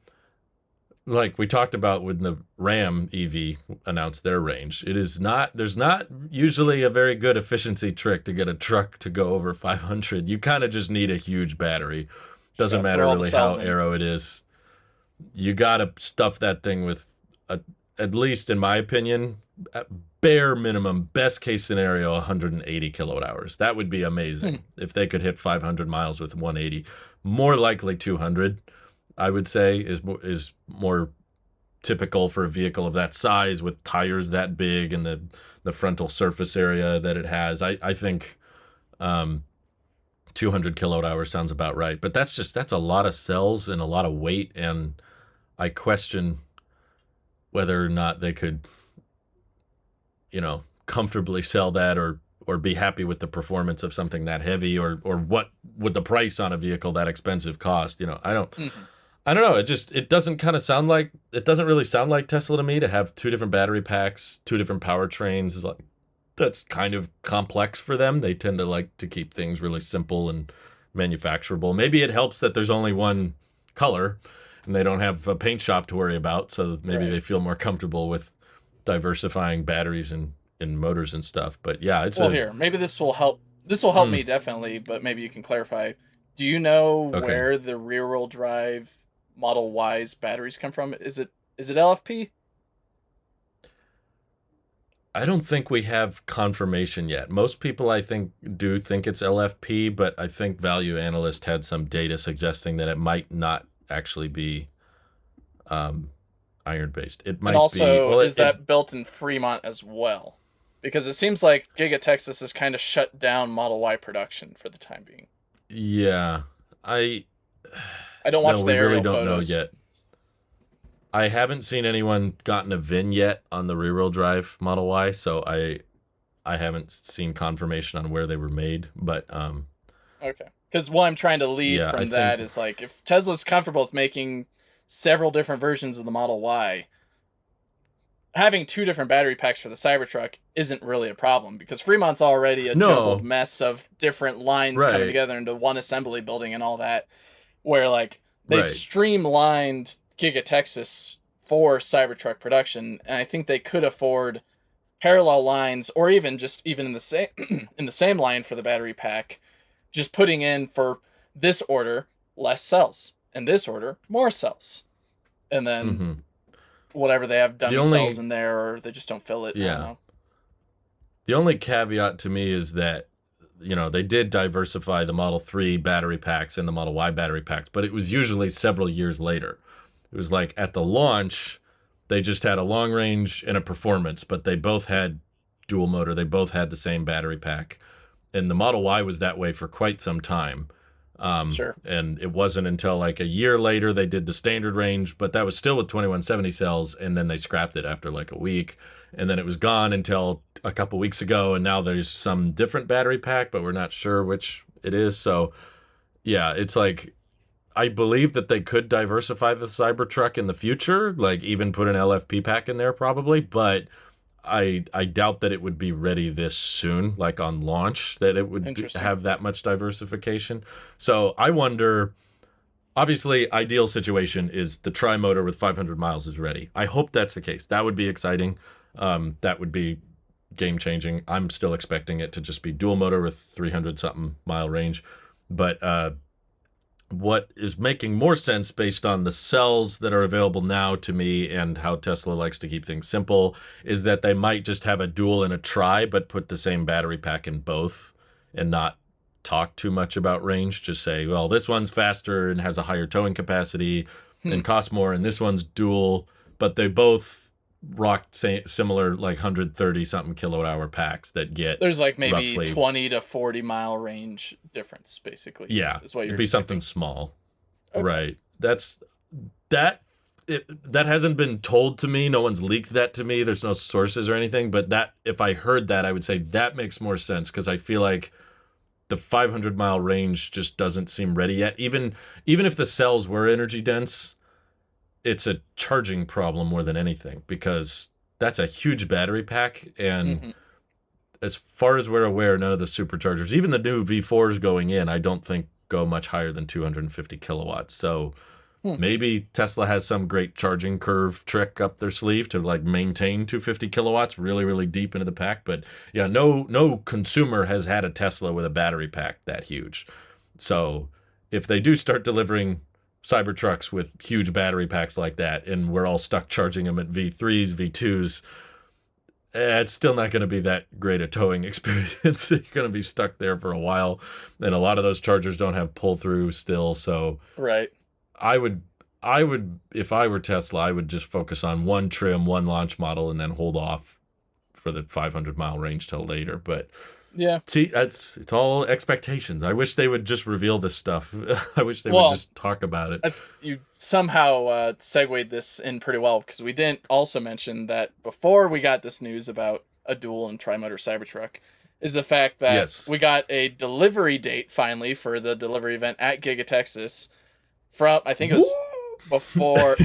like we talked about when the Ram EV announced their range, there's not usually a very good efficiency trick to get a truck to go over 500. You kind of just need a huge battery. Doesn't matter really how aero it is. You got to stuff that thing with, at least in my opinion, bare minimum, best case scenario, 180 kilowatt hours. That would be amazing if they could hit 500 miles with 180. More likely 200. I would say is more typical for a vehicle of that size with tires that big and the frontal surface area that it has. I think 200 kilowatt hours sounds about right. But that's a lot of cells and a lot of weight, and I question whether or not they could, comfortably sell that or be happy with the performance of something that heavy, or what would the price on a vehicle that expensive cost. I don't know. It doesn't really sound like Tesla to me to have two different battery packs, two different powertrains. That's kind of complex for them. They tend to like to keep things really simple and manufacturable. Maybe it helps that there's only one color and they don't have a paint shop to worry about. So maybe they feel more comfortable with diversifying batteries and motors and stuff. But yeah, maybe this will help. This will help me definitely, but maybe you can clarify. Do you know where the rear-wheel drive Model Y's batteries come from? Is it LFP? I don't think we have confirmation yet. Most people, I think, do think it's LFP, but I think Value Analyst had some data suggesting that it might not actually be iron-based. It might is that built in Fremont as well? Because it seems like Giga Texas has kind of shut down Model Y production for the time being. Yeah, I don't watch the aerial photos. Know yet. I haven't seen anyone gotten a VIN yet on the rear-wheel drive Model Y, so I haven't seen confirmation on where they were made. But okay, because what I'm trying to lead from that is like, if Tesla's comfortable with making several different versions of the Model Y, having two different battery packs for the Cybertruck isn't really a problem, because Fremont's already a jumbled mess of different lines coming together into one assembly building and all that, where like they've streamlined Giga Texas for Cybertruck production, and I think they could afford parallel lines, or even in the same in the same line for the battery pack, just putting in for this order less cells, and this order more cells, and then whatever they have dummy cells in there, or they just don't fill it. Yeah. I don't know. The only caveat to me is that, they did diversify the Model 3 battery packs and the Model Y battery packs, but it was usually several years later. It was like at the launch, they just had a long range and a performance, but they both had dual motor. They both had the same battery pack. And the Model Y was that way for quite some time. Sure. And it wasn't until like a year later they did the standard range, but that was still with 2170 cells, and then they scrapped it after like a week. And then it was gone until a couple weeks ago, and now there's some different battery pack, but we're not sure which it is. So yeah, it's like, I believe that they could diversify the Cybertruck in the future, like even put an LFP pack in there probably, but I doubt that it would be ready this soon, like on launch, that it would have that much diversification. So I wonder, obviously, ideal situation is the tri-motor with 500 miles is ready. I hope that's the case. That would be exciting. That would be game-changing. I'm still expecting it to just be dual motor with 300-something mile range. But what is making more sense based on the cells that are available now to me and how Tesla likes to keep things simple is that they might just have a dual and a tri, but put the same battery pack in both and not talk too much about range. Just say, well, this one's faster and has a higher towing capacity and costs more, and this one's dual, but they both rock similar like 130 something kilowatt hour packs that get, there's like maybe roughly 20 to 40 mile range difference, basically. Yeah, is what you're it'd be expecting. something small. Okay. Right. That hasn't been told to me. No one's leaked that to me. There's no sources or anything, but that, if I heard that, I would say that makes more sense, because I feel like the 500 mile range just doesn't seem ready yet. Even if the cells were energy dense, it's a charging problem more than anything, because that's a huge battery pack. And as far as we're aware, none of the superchargers, even the new V4s going in, I don't think go much higher than 250 kilowatts. So Maybe Tesla has some great charging curve trick up their sleeve to like maintain 250 kilowatts really, really deep into the pack. But yeah, no consumer has had a Tesla with a battery pack that huge. So if they do start delivering Cybertrucks with huge battery packs like that, and we're all stuck charging them at V3s, V2s, it's still not going to be that great a towing experience. You're going to be stuck there for a while, and a lot of those chargers don't have pull through still. So right. I would, if I were Tesla, I would just focus on one trim, one launch model, and then hold off for the 500-mile range till later. But yeah, see, it's all expectations. I wish they would just reveal this stuff. I wish they would just talk about it. You somehow segued this in pretty well, because we didn't also mention that before we got this news about a dual and tri-motor Cybertruck is the fact that we got a delivery date finally for the delivery event at Giga Texas. From I think it was before.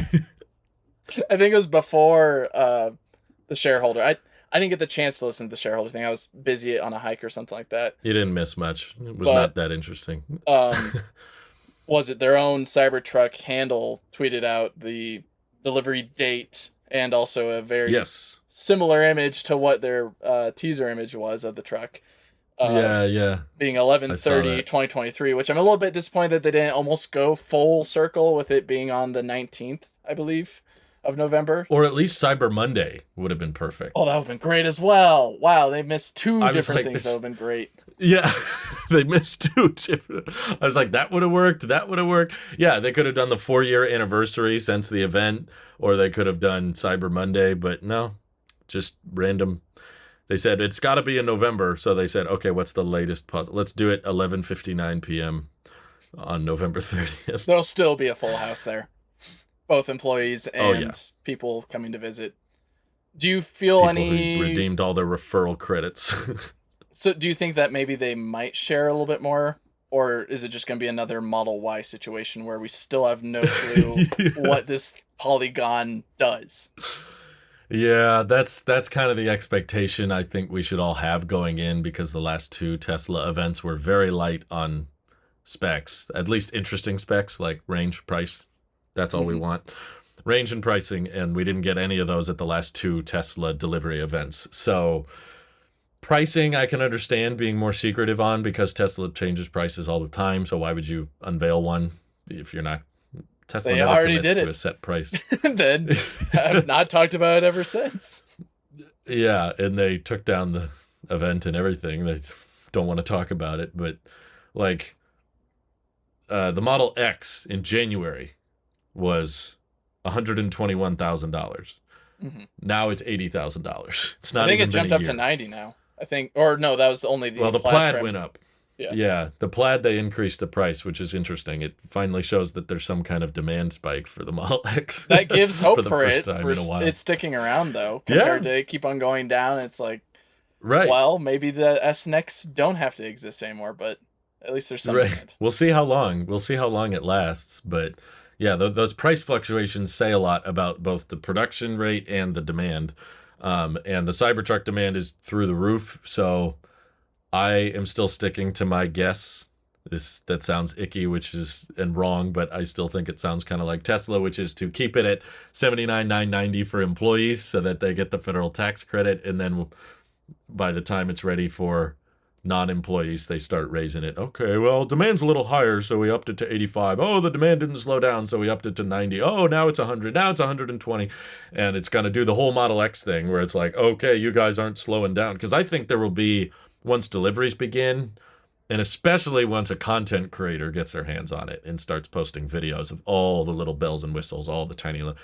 I think it was before the shareholder. I didn't get the chance to listen to the shareholder thing. I was busy on a hike or something like that. You didn't miss much. It was not that interesting. Was it their own Cybertruck handle tweeted out the delivery date and also a very similar image to what their teaser image was of the truck. Being 11/30/2023, which I'm a little bit disappointed that they didn't almost go full circle with it being on the 19th, I believe, of November. Or at least Cyber Monday would have been perfect. Oh, that would have been great as well. Wow, they missed two different things that would have been great. Yeah, they missed two different. I was like, that would have worked. That would have worked. Yeah, they could have done the 4-year anniversary since the event, or they could have done Cyber Monday, but no, just random. They said it's got to be in November, so they said, okay, what's the latest possible? Let's do it 11:59 p.m. on November 30th. There'll still be a full house there, both employees and people coming to visit. Do you feel people who redeemed all their referral credits? So, do you think that maybe they might share a little bit more, or is it just going to be another Model Y situation where we still have no clue what this Polygon does? Yeah, that's kind of the expectation I think we should all have going in, because the last two Tesla events were very light on specs, at least interesting specs like range, price. That's all we want. Range and pricing, and we didn't get any of those at the last two Tesla delivery events. So pricing I can understand being more secretive on, because Tesla changes prices all the time, so why would you unveil one if you're not... Tesla they never already commits did to a set price. Then have not talked about it ever since. Yeah, and they took down the event and everything. They don't want to talk about it, but like the Model X in January was $121,000. Now it's $80,000. It's not. I think it jumped up to 90 now. I think, or no, that was only the Plaid trim. went up. Yeah, the Plaid, they increased the price, which is interesting. It finally shows that there's some kind of demand spike for the Model X. That gives hope for it. It's sticking around, though, compared to it keep on going down. It's like, well, maybe the S and X don't have to exist anymore, but at least there's something. Right. We'll see how long. We'll see how long it lasts. But yeah, those price fluctuations say a lot about both the production rate and the demand. And the Cybertruck demand is through the roof, so I am still sticking to my guess. That sounds icky, and wrong, but I still think it sounds kind of like Tesla, which is to keep it at $79,990 for employees so that they get the federal tax credit, and then by the time it's ready for non-employees, they start raising it. Okay, well, demand's a little higher, so we upped it to 85. Oh, the demand didn't slow down, so we upped it to 90. Oh, now it's 100. Now it's 120. And it's going to do the whole Model X thing where it's like, okay, you guys aren't slowing down. Because I think there will be, once deliveries begin, and especially once a content creator gets their hands on it and starts posting videos of all the little bells and whistles, all the tiny little...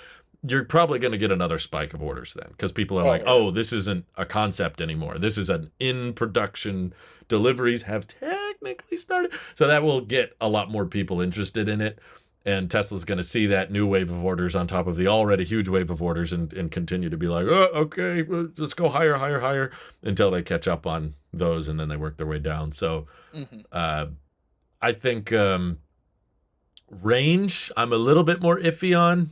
You're probably going to get another spike of orders then, because people are like, oh, this isn't a concept anymore. This is an in-production. Deliveries have technically started. So that will get a lot more people interested in it. And Tesla's going to see that new wave of orders on top of the already huge wave of orders and continue to be like, oh, okay, let's go higher, higher, higher, until they catch up on those, and then they work their way down. So I think range, I'm a little bit more iffy on.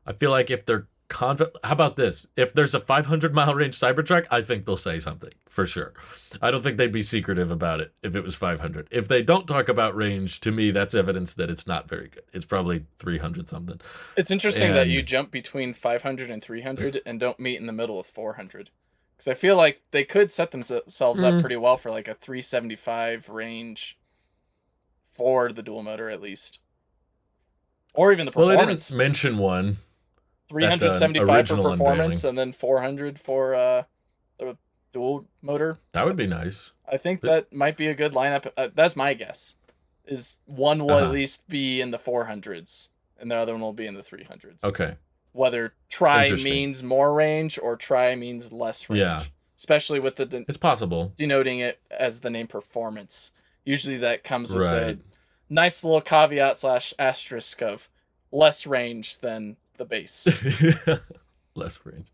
I feel like if they're confident. How about this? If there's a 500-mile range Cybertruck, I think they'll say something for sure. I don't think they'd be secretive about it if it was 500. If they don't talk about range, to me, that's evidence that it's not very good. It's probably 300 something. It's interesting that you jump between 500 and 300 and don't meet in the middle with 400. Because I feel like they could set themselves up pretty well for like a 375 range for the dual motor at least. Or even the performance. Well, they didn't mention one. 375 for performance and then 400 for the dual motor. That would be nice. I think that might be a good lineup. That's my guess. Is one will at least be in the 400s and the other one will be in the 300s. Okay. Whether tri means more range or tri means less range. Yeah. Especially with the it's possible denoting it as the name performance. Usually that comes with a nice little caveat / asterisk of less range than the base. Less range.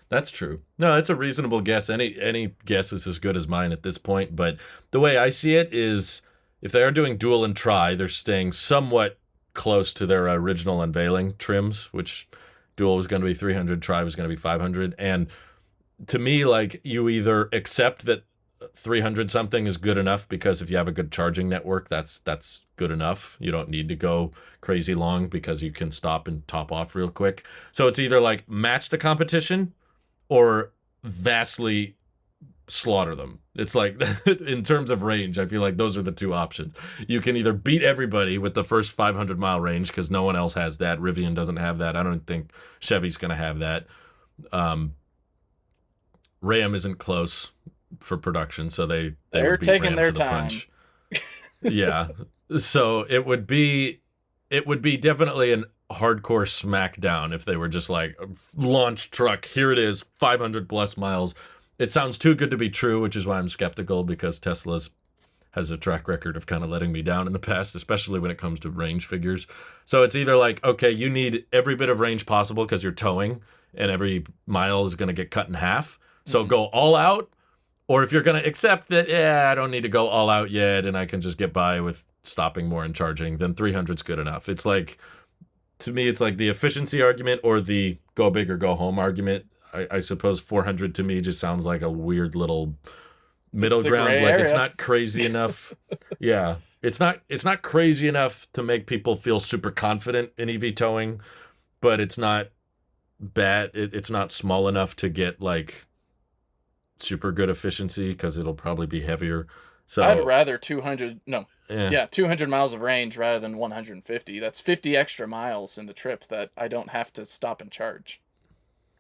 That's true. No, it's a reasonable guess. Any guess is as good as mine at this point. But the way I see it is, if they are doing dual and tri, they're staying somewhat close to their original unveiling trims, which dual was going to be 300, tri was going to be 500. And to me, like, you either accept that 300 something is good enough because if you have a good charging network, that's good enough. You don't need to go crazy long because you can stop and top off real quick. So it's either like match the competition or vastly slaughter them. It's like, in terms of range, I feel like those are the two options. You can either beat everybody with the first 500-mile range because no one else has that. Rivian doesn't have that. I don't think Chevy's going to have that. Ram isn't close for production, so they're taking Ram their to the time. punch. Yeah. So it would be definitely an hardcore smackdown if they were just like, launch truck, here it is, 500 plus miles. It sounds too good to be true, which is why I'm skeptical, because Tesla's has a track record of kind of letting me down in the past, especially when it comes to range figures. So it's either like, okay, you need every bit of range possible because you're towing and every mile is going to get cut in half. So go all out. Or if you're going to accept that, I don't need to go all out yet and I can just get by with stopping more and charging, then 300 is good enough. It's like, to me, it's like the efficiency argument or the go big or go home argument. I suppose 400 to me just sounds like a weird little middle ground. Like, it's not crazy enough. Yeah. It's not crazy enough to make people feel super confident in EV towing, but it's not bad. It's not small enough to get like super good efficiency because it'll probably be heavier. So I'd rather 200 miles of range rather than 150. That's 50 extra miles in the trip that I don't have to stop and charge,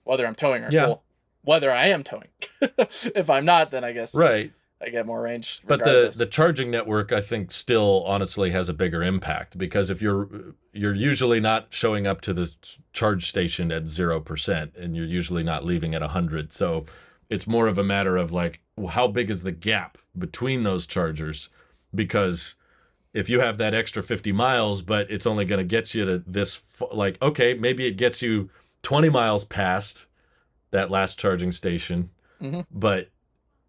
whether I'm towing or whether I am towing. If I'm not, then I guess I get more range regardless. But the charging network, I think, still honestly has a bigger impact, because if you're usually not showing up to the charge station at 0% and you're usually not leaving at 100. So it's more of a matter of like, how big is the gap between those chargers? Because if you have that extra 50 miles, but it's only going to get you to this, like, okay, maybe it gets you 20 miles past that last charging station, but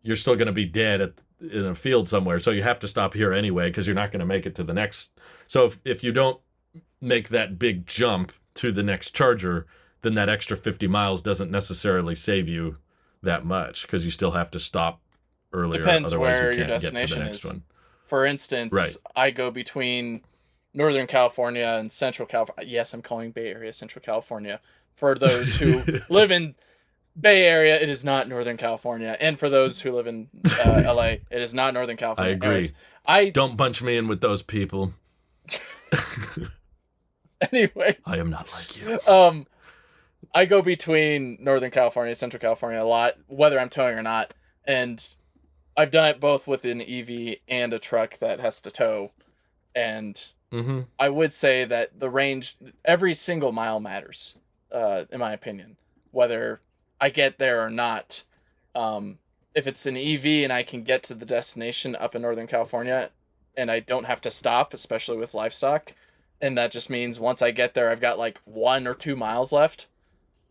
you're still going to be dead in a field somewhere. So you have to stop here anyway, because you're not going to make it to the next. So if you don't make that big jump to the next charger, then that extra 50 miles doesn't necessarily save you that much, because you still have to stop earlier. Depends otherwise where you your can't destination get to the next is. one. For instance, I go between Northern California and Central California. Yes, I'm calling Bay Area Central California. For those who live in Bay Area, it is not Northern California. And for those who live in LA, it is not Northern California. I agree. Anyways, don't bunch me in with those people. Anyway. I am not like you. I go between Northern California and Central California a lot, whether I'm towing or not. And I've done it both with an EV and a truck that has to tow. And I would say that the range, every single mile matters, in my opinion, whether I get there or not. If it's an EV and I can get to the destination up in Northern California and I don't have to stop, especially with livestock, and that just means once I get there, I've got like 1 or 2 miles left.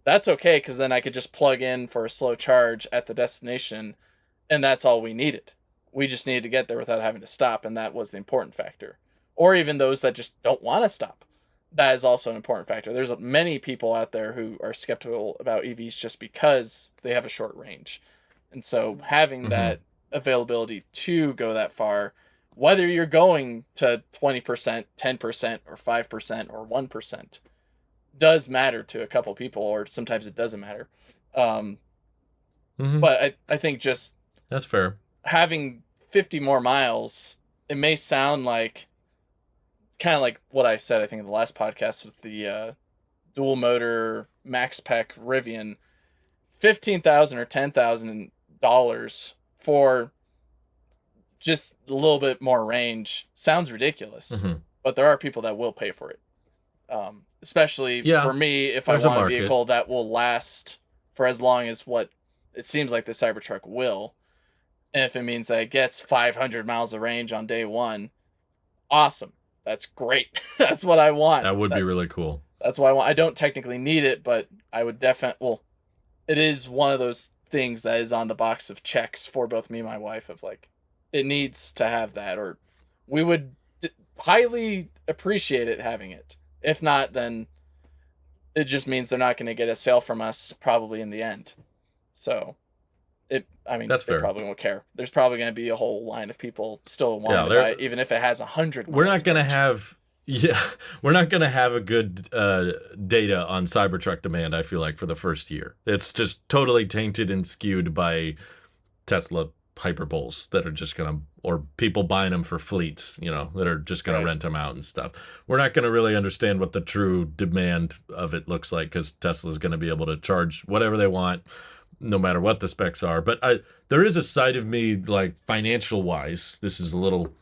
That's okay, because then I could just plug in for a slow charge at the destination, and that's all we needed. We just needed to get there without having to stop, and that was the important factor. Or even those that just don't want to stop. that is also an important factor. There's many people out there who are skeptical about EVs just because they have a short range. And so having that availability to go that far, whether you're going to 20%, 10%, or 5%, or 1%, does matter to a couple people, or sometimes it doesn't matter. But I think just... That's fair. Having 50 more miles, it may sound like kind of like what I said, I think, in the last podcast with the dual motor max spec Rivian. $15,000 or $10,000 for just a little bit more range sounds ridiculous, but there are people that will pay for it. Especially for me, if I want a vehicle that will last for as long as what it seems like the Cybertruck will. And if it means that it gets 500 miles of range on day one, awesome. That's great. That's what I want. That would be really cool. That's what I want. I don't technically need it, but I would definitely... Well, it is one of those things that is on the box of checks for both me and my wife of like, it needs to have that, or we would highly appreciate it having it. If not, then it just means they're not going to get a sale from us probably in the end. So... That's fair. They probably won't care. There's probably going to be a whole line of people still wanting to buy it, even if it has 100 miles. We're not going to have... we're not going to have a good data on Cybertruck demand, I feel like, for the first year. It's just totally tainted and skewed by Tesla Hyperboles that are just going to... Or people buying them for fleets, that are just going to rent them out and stuff. We're not going to really understand what the true demand of it looks like, because Tesla's going to be able to charge whatever they want, no matter what the specs are. But there is a side of me, like financial wise, this is a little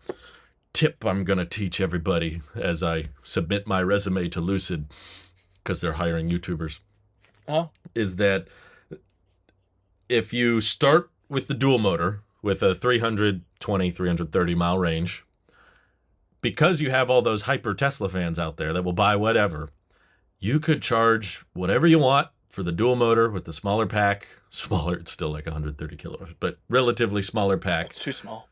tip I'm going to teach everybody as I submit my resume to Lucid, because they're hiring YouTubers, is that if you start with the dual motor with a 320, 330 mile range, because you have all those hyper Tesla fans out there that will buy whatever, you could charge whatever you want for the dual motor with the smaller pack. Smaller, it's still like 130 kilowatts, but relatively smaller pack. It's too small.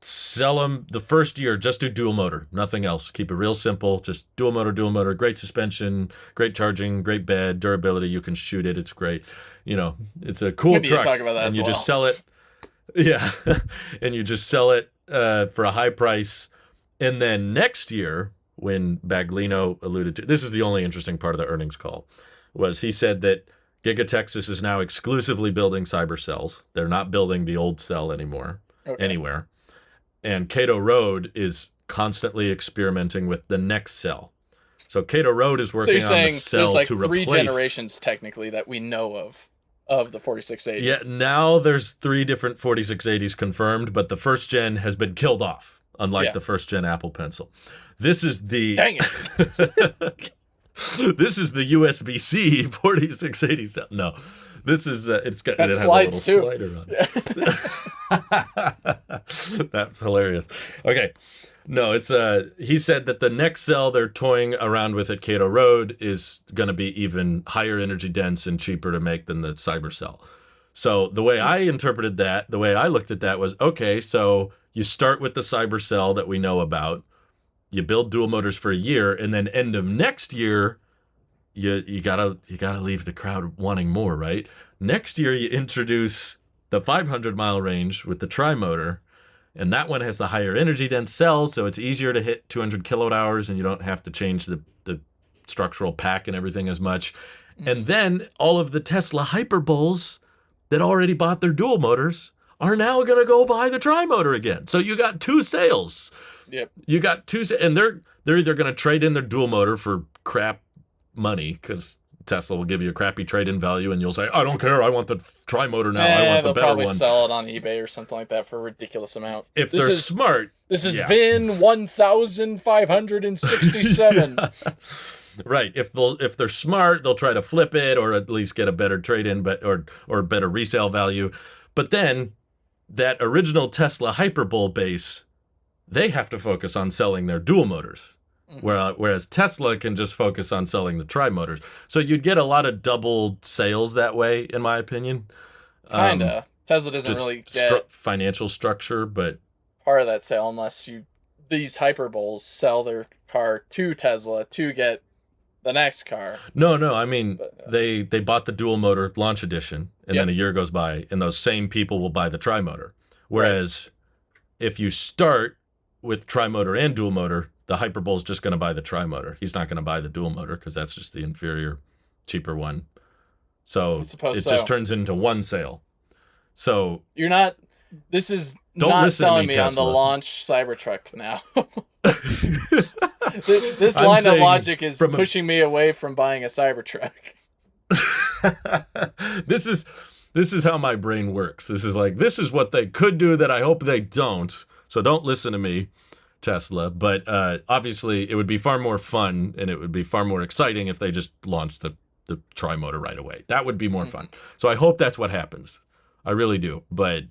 Sell them the first year, just do dual motor, nothing else. Keep it real simple, just dual motor, great suspension, great charging, great bed, durability. You can shoot it, it's great. It's a cool truck. Talk about that and as you well. Just sell it. Yeah. And you just sell it for a high price. And then next year, when Baglino alluded to, this is the only interesting part of the earnings call, was he said that Giga Texas is now exclusively building cyber cells. They're not building the old cell anymore, anywhere. And Cato Road is constantly experimenting with the next cell. So Cato Road is working on the cell there's to replace... three generations, technically, that we know of the 4680. Yeah, now there's 3 different 4680s confirmed, but the first gen has been killed off, unlike the first gen Apple Pencil. This is the... Dang it! This is the USB-C 4680 cell. No, this is it has a little slider on it. That's hilarious. Okay, no, it's he said that the next cell they're toying around with at Cato Road is going to be even higher energy dense and cheaper to make than the cyber cell. So the way I interpreted that, the way I looked at that was, okay, so you start with the cyber cell that we know about. You build dual motors for a year, and then end of next year, you gotta leave the crowd wanting more, right? Next year, you introduce the 500 mile range with the tri-motor, and that one has the higher energy dense cells, so it's easier to hit 200 kilowatt hours, and you don't have to change the structural pack and everything as much. And then all of the Tesla Hyperboles that already bought their dual motors are now going to go buy the tri-motor again. So you got 2 sales. Yep. You got 2, and they're either going to trade in their dual motor for crap money, because Tesla will give you a crappy trade-in value, and you'll say, I don't care, I want the tri-motor now, I want the better one. They'll probably sell it on eBay or something like that for a ridiculous amount. If they're smart. This is VIN 1567. Yeah. Right. If they're smart, they'll try to flip it, or at least get a better trade-in, or better resale value. But then that original Tesla Hyperbole base, they have to focus on selling their dual motors, whereas Tesla can just focus on selling the tri-motors. So you'd get a lot of double sales that way, in my opinion. Kinda. Tesla doesn't really get financial structure, but part of that sale unless you these hyperboles sell their car to Tesla to get the next car. No, I mean, they bought the dual motor launch edition, and then a year goes by, and those same people will buy the tri-motor. Whereas if you start with tri-motor and dual motor, the Hyperbole's just going to buy the tri-motor. He's not going to buy the dual motor because that's just the inferior, cheaper one. So it just turns into one sale. So you're not. This is not selling me on the launch Cybertruck now. This line of logic is pushing me away from buying a Cybertruck. This is how my brain works. This is what they could do that I hope they don't. So don't listen to me, Tesla. But obviously, it would be far more fun and it would be far more exciting if they just launched the tri-motor right away. That would be more fun. So I hope that's what happens. I really do. But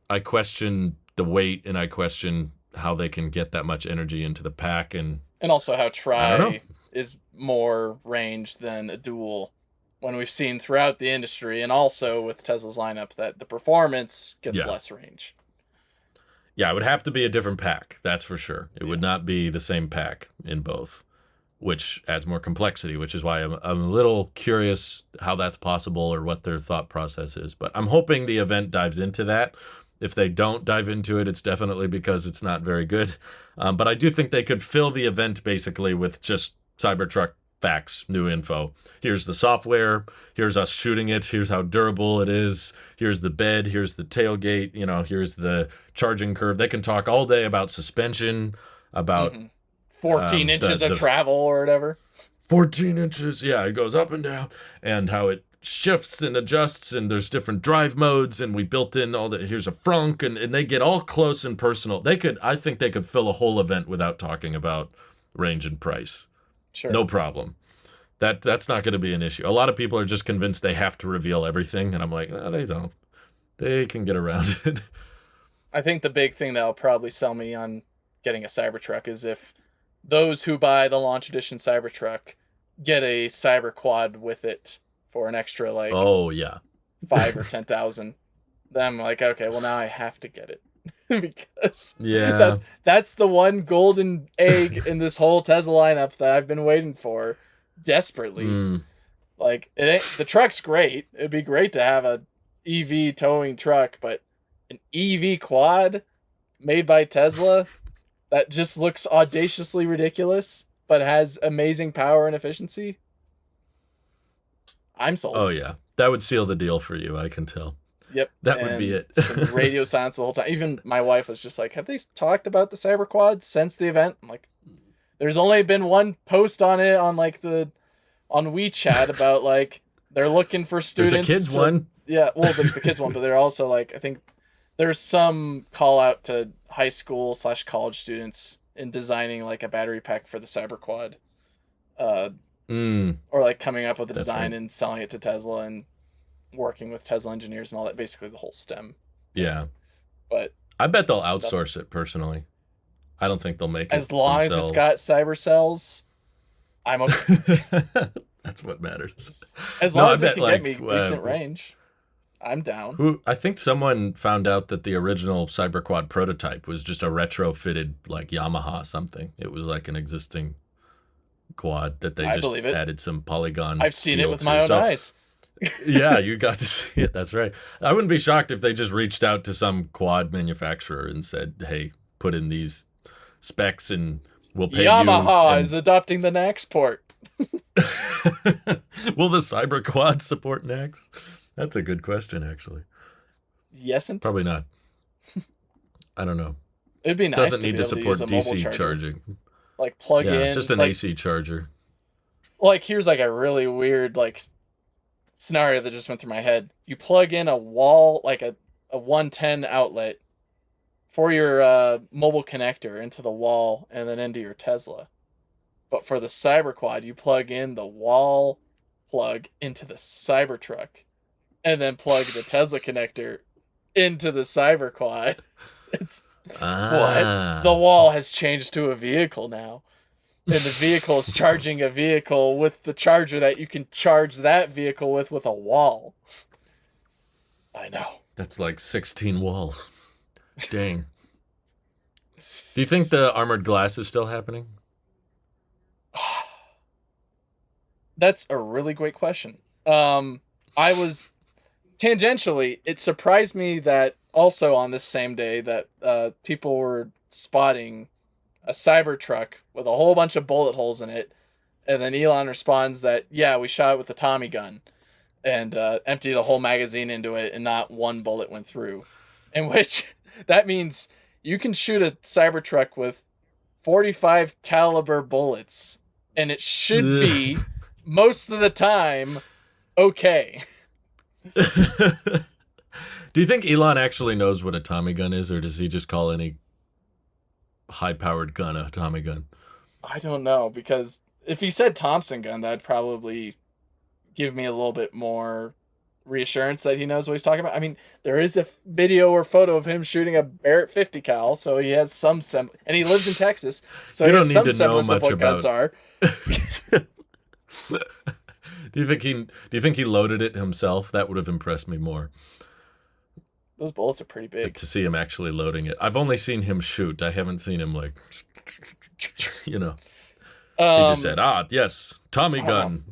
I question the weight and I question how they can get that much energy into the pack. And also how tri is more range than a dual. When we've seen throughout the industry and also with Tesla's lineup that the performance gets less range. Yeah, it would have to be a different pack. That's for sure. It would not be the same pack in both, which adds more complexity, which is why I'm a little curious how that's possible or what their thought process is. But I'm hoping the event dives into that. If they don't dive into it, it's definitely because it's not very good. But I do think they could fill the event basically with just Cybertruck facts, new info. Here's the software. Here's us shooting it. Here's how durable it is. Here's the bed. Here's the tailgate. Here's the charging curve. They can talk all day about suspension, about 14 inches of travel or whatever. 14 inches. Yeah, it goes up and down, and how it shifts and adjusts, and there's different drive modes, and we built in all the, here's a frunk, and they get all close and personal. I think they could fill a whole event without talking about range and price. Sure. No problem. That's not going to be an issue. A lot of people are just convinced they have to reveal everything, and I'm like, no, they don't. They can get around it. I think the big thing that'll probably sell me on getting a Cybertruck is if those who buy the launch edition Cybertruck get a Cyber Quad with it for an extra 5 or 10,000. Then I'm like, okay, well now I have to get it. Because that's the one golden egg in this whole Tesla lineup that I've been waiting for desperately. The truck's great. It'd be great to have a EV towing truck, but an EV quad made by Tesla that just looks audaciously ridiculous but has amazing power and efficiency. I'm sold. Oh yeah, that would seal the deal for you, I can tell. Yep. That would be it. It's been radio silence the whole time. Even my wife was just like, have they talked about the Cyber Quad since the event? I'm like, there's only been one post on it on WeChat about they're looking for students. There's a kids one. Yeah, well, there's the kids one, but they're also I think there's some call out to high school / college students in designing a battery pack for the Cyber Quad. Or coming up with a design and selling it to Tesla and working with Tesla engineers and all that, basically the whole stem. Yeah. But I bet they'll outsource it personally. I don't think they'll make it as long as it's got cyber cells, I'm okay. That's what matters. As long as it can get me decent range, I'm down. I think someone found out that the original Cyberquad prototype was just a retrofitted Yamaha something. It was an existing quad that they just added some polygon. I've seen it with my own eyes. Yeah, you got to see it. That's right. I wouldn't be shocked if they just reached out to some quad manufacturer and said, hey, put in these specs and we'll pay Yamaha is adopting the NAX port. Will the Cyber Quad support NAX? That's a good question, actually. Yes and probably not. I don't know. It'd be nice. Doesn't need to support DC charging. Plug in. Just an AC charger. Here's a really weird scenario that just went through my head. You plug in a wall, a 110 outlet for your mobile connector into the wall and then into your Tesla. But for the Cyberquad, you plug in the wall plug into the Cybertruck and then plug the Tesla connector into the Cyberquad. It's what? The wall has changed to a vehicle now. And the vehicle is charging a vehicle with the charger that you can charge that vehicle with a wall. I know. That's 16 walls. Dang. Do you think the armored glass is still happening? That's a really great question. I was tangentially, it surprised me that also on this same day that people were spotting a Cybertruck with a whole bunch of bullet holes in it, and then Elon responds that, yeah, we shot it with a Tommy gun and emptied a whole magazine into it, and not one bullet went through. In which that means you can shoot a Cybertruck with 45 caliber bullets, and it should be most of the time okay. Do you think Elon actually knows what a Tommy gun is, or does he just call any high-powered gun a Tommy gun? I don't know, because if he said Thompson gun, that'd probably give me a little bit more reassurance that he knows what he's talking about. I mean, there is a video or photo of him shooting a Barrett 50 cal, so he has some and he lives in Texas, so he has some semblance of what guns are. Do you think he loaded it himself? That would have impressed me more. Those bullets are pretty big. To see him actually loading it. I've only seen him shoot. I haven't seen him like, you know. He just said, yes, Tommy gun.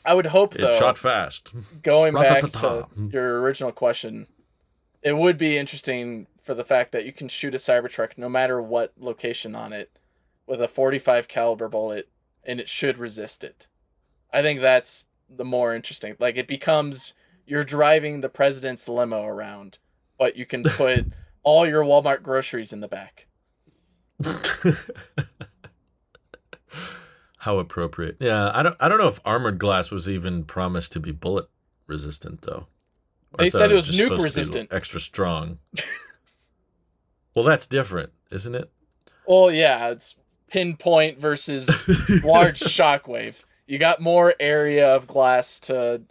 I would hope, though, it shot fast. Going back to your original question, it would be interesting for the fact that you can shoot a Cybertruck no matter what location on it with a 45 caliber bullet, and it should resist it. I think that's the more interesting. Like, it becomes you're driving the president's limo around, but you can put all your Walmart groceries in the back. How appropriate. Yeah, I don't know if armored glass was even promised to be bullet resistant, though. They said it was nuke resistant. Extra strong. Well, that's different, isn't it? Well, yeah, it's pinpoint versus large shockwave. You got more area of glass to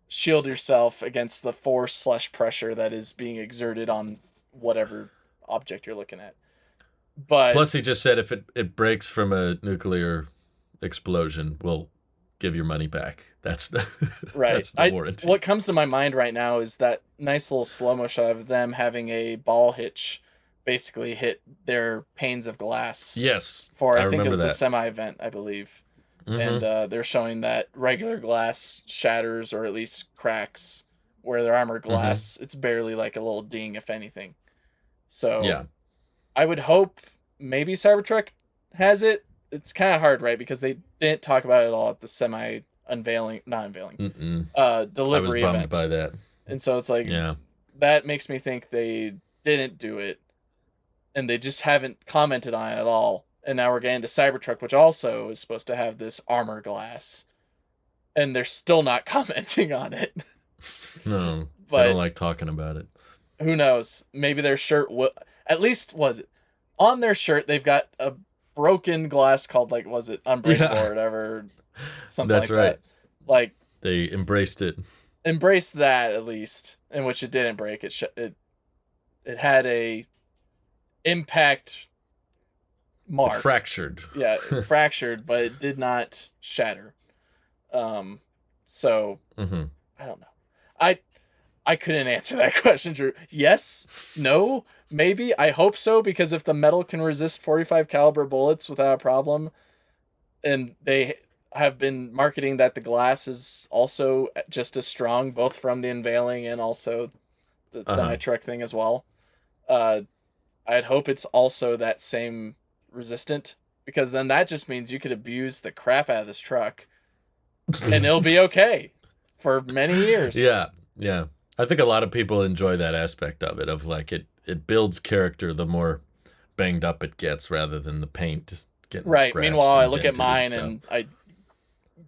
shield yourself against the force/pressure that is being exerted on whatever object you're looking at. But plus, he just said if it breaks from a nuclear explosion, we'll give your money back. That's the right. That's the warranty. What comes to my mind right now is that nice little slow-mo shot of them having a ball hitch basically hit their panes of glass. Yes, for I think it was a semi-event, I believe. Mm-hmm. And they're showing that regular glass shatters or at least cracks, where their armored glass, it's barely like a little ding, if anything. So yeah, I would hope maybe Cybertruck has it. It's kind of hard, right? Because they didn't talk about it at all at the delivery I was bummed event. by that. And so it's like, that makes me think they didn't do it, and they just haven't commented on it at all. And now we're getting to Cybertruck, which also is supposed to have this armor glass, and they're still not commenting on it. No, but I don't like talking about it. Who knows? Maybe their shirt at least was it on their shirt. They've got a broken glass called Unbreakable or whatever, something That's like right. that. Like they embraced it. Embraced that at least, in which it didn't break. It had a impact mark. Fractured. Yeah, fractured, but it did not shatter. So I don't know. I couldn't answer that question, Drew. Yes, no, maybe. I hope so, because if the metal can resist 45 caliber bullets without a problem, and they have been marketing that the glass is also just as strong, both from the unveiling and also the semi-truck thing as well, I'd hope it's also that same resistant, because then that just means you could abuse the crap out of this truck and it'll be okay for many years. Yeah. I think a lot of people enjoy that aspect of it, of like it builds character the more banged up it gets, rather than the paint getting right. Meanwhile, I look at mine and I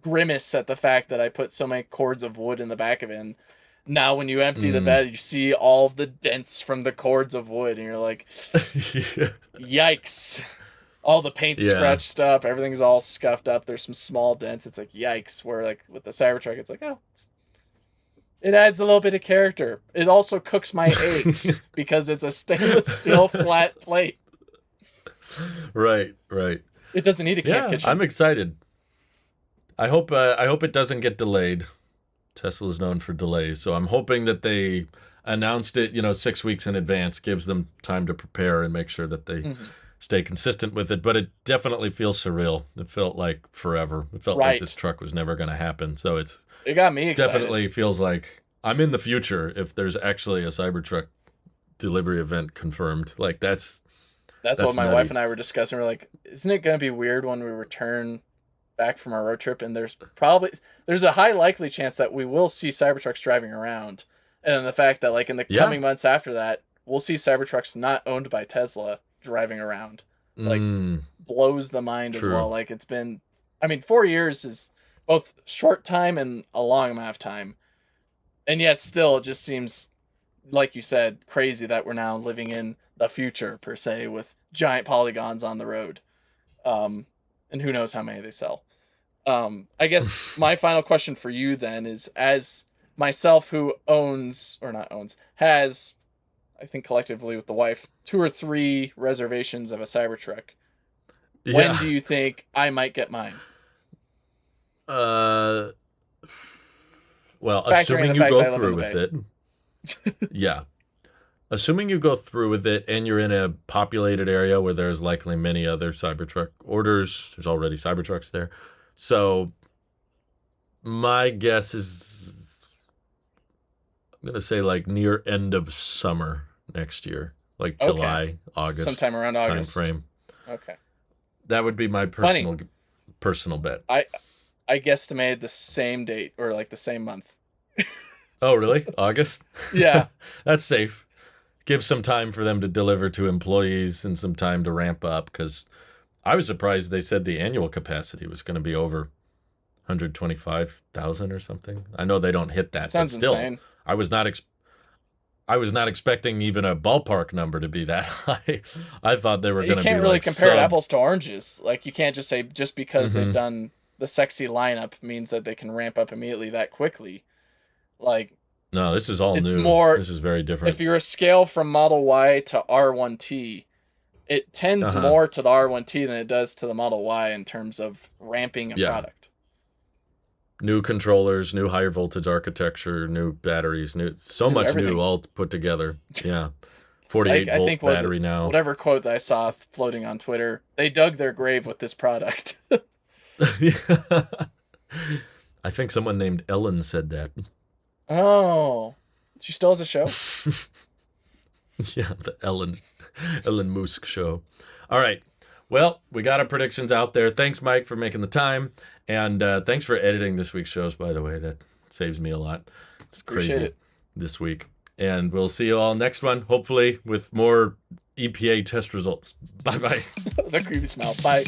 grimace at the fact that I put so many cords of wood in the back of it. And now when you empty the bed, you see all of the dents from the cords of wood, and you're like, yikes. All the paint's scratched up, everything's all scuffed up, there's some small dents. It's like, yikes. Where like with the Cybertruck, it's like, it adds a little bit of character. It also cooks my eggs because it's a stainless steel flat plate. Right. It doesn't need a camp kitchen. I'm excited. I hope it doesn't get delayed. Tesla's known for delays, so I'm hoping that they announced it, 6 weeks in advance, gives them time to prepare and make sure that they stay consistent with it, but it definitely feels surreal. It felt like forever. It felt like this truck was never going to happen. So it got me excited. Definitely feels like I'm in the future if there's actually a Cybertruck delivery event confirmed. Like that's what my wife and I were discussing. We're like, isn't it going to be weird when we return back from our road trip and there's a high likely chance that we will see Cybertrucks driving around, and the fact that like in the coming months after that we'll see Cybertrucks not owned by Tesla driving around, like blows the mind as well. Like it's been, 4 years is both short time and a long amount of time, and yet still it just seems, like you said, crazy that we're now living in the future per se with giant polygons on the road, and who knows how many they sell. I guess my final question for you then is, as myself who has, I think collectively with the wife, 2 or 3 reservations of a Cybertruck. When do you think I might get mine? Well, assuming you go through with it. Yeah. Assuming you go through with it and you're in a populated area where there's likely many other Cybertruck orders, there's already Cybertrucks there. So my guess is, I'm going to say like near end of summer next year, like July, August. Sometime around August. Time frame. Okay. That would be my personal bet. I guesstimated the same date or like the same month. Oh, really? August? Yeah. That's safe. Give some time for them to deliver to employees and some time to ramp up, because I was surprised they said the annual capacity was going to be over 125,000 or something. I know they don't hit that. Sounds but still, insane. I was not expecting even a ballpark number to be that high. I thought they were going to be. You can't really compare apples to oranges. Like you can't just say just because they've done the sexy lineup means that they can ramp up immediately that quickly. Like, no, this is all new. This is very different. If you're a scale from Model Y to R1T, it tends more to the R1T than it does to the Model Y in terms of ramping a product. New controllers, new higher voltage architecture, new batteries, so much everything. New all put together. Yeah. 48 volt battery now. Whatever quote that I saw floating on Twitter, they dug their grave with this product. I think someone named Ellen said that. Oh. She still has a show? Yeah, the Ellen Musk show. All right. Well, we got our predictions out there. Thanks, Mike, for making the time. And thanks for editing this week's shows, by the way. That saves me a lot. It's crazy this week. And we'll see you all next one, hopefully with more EPA test results. Bye-bye. That was a creepy smile. Bye.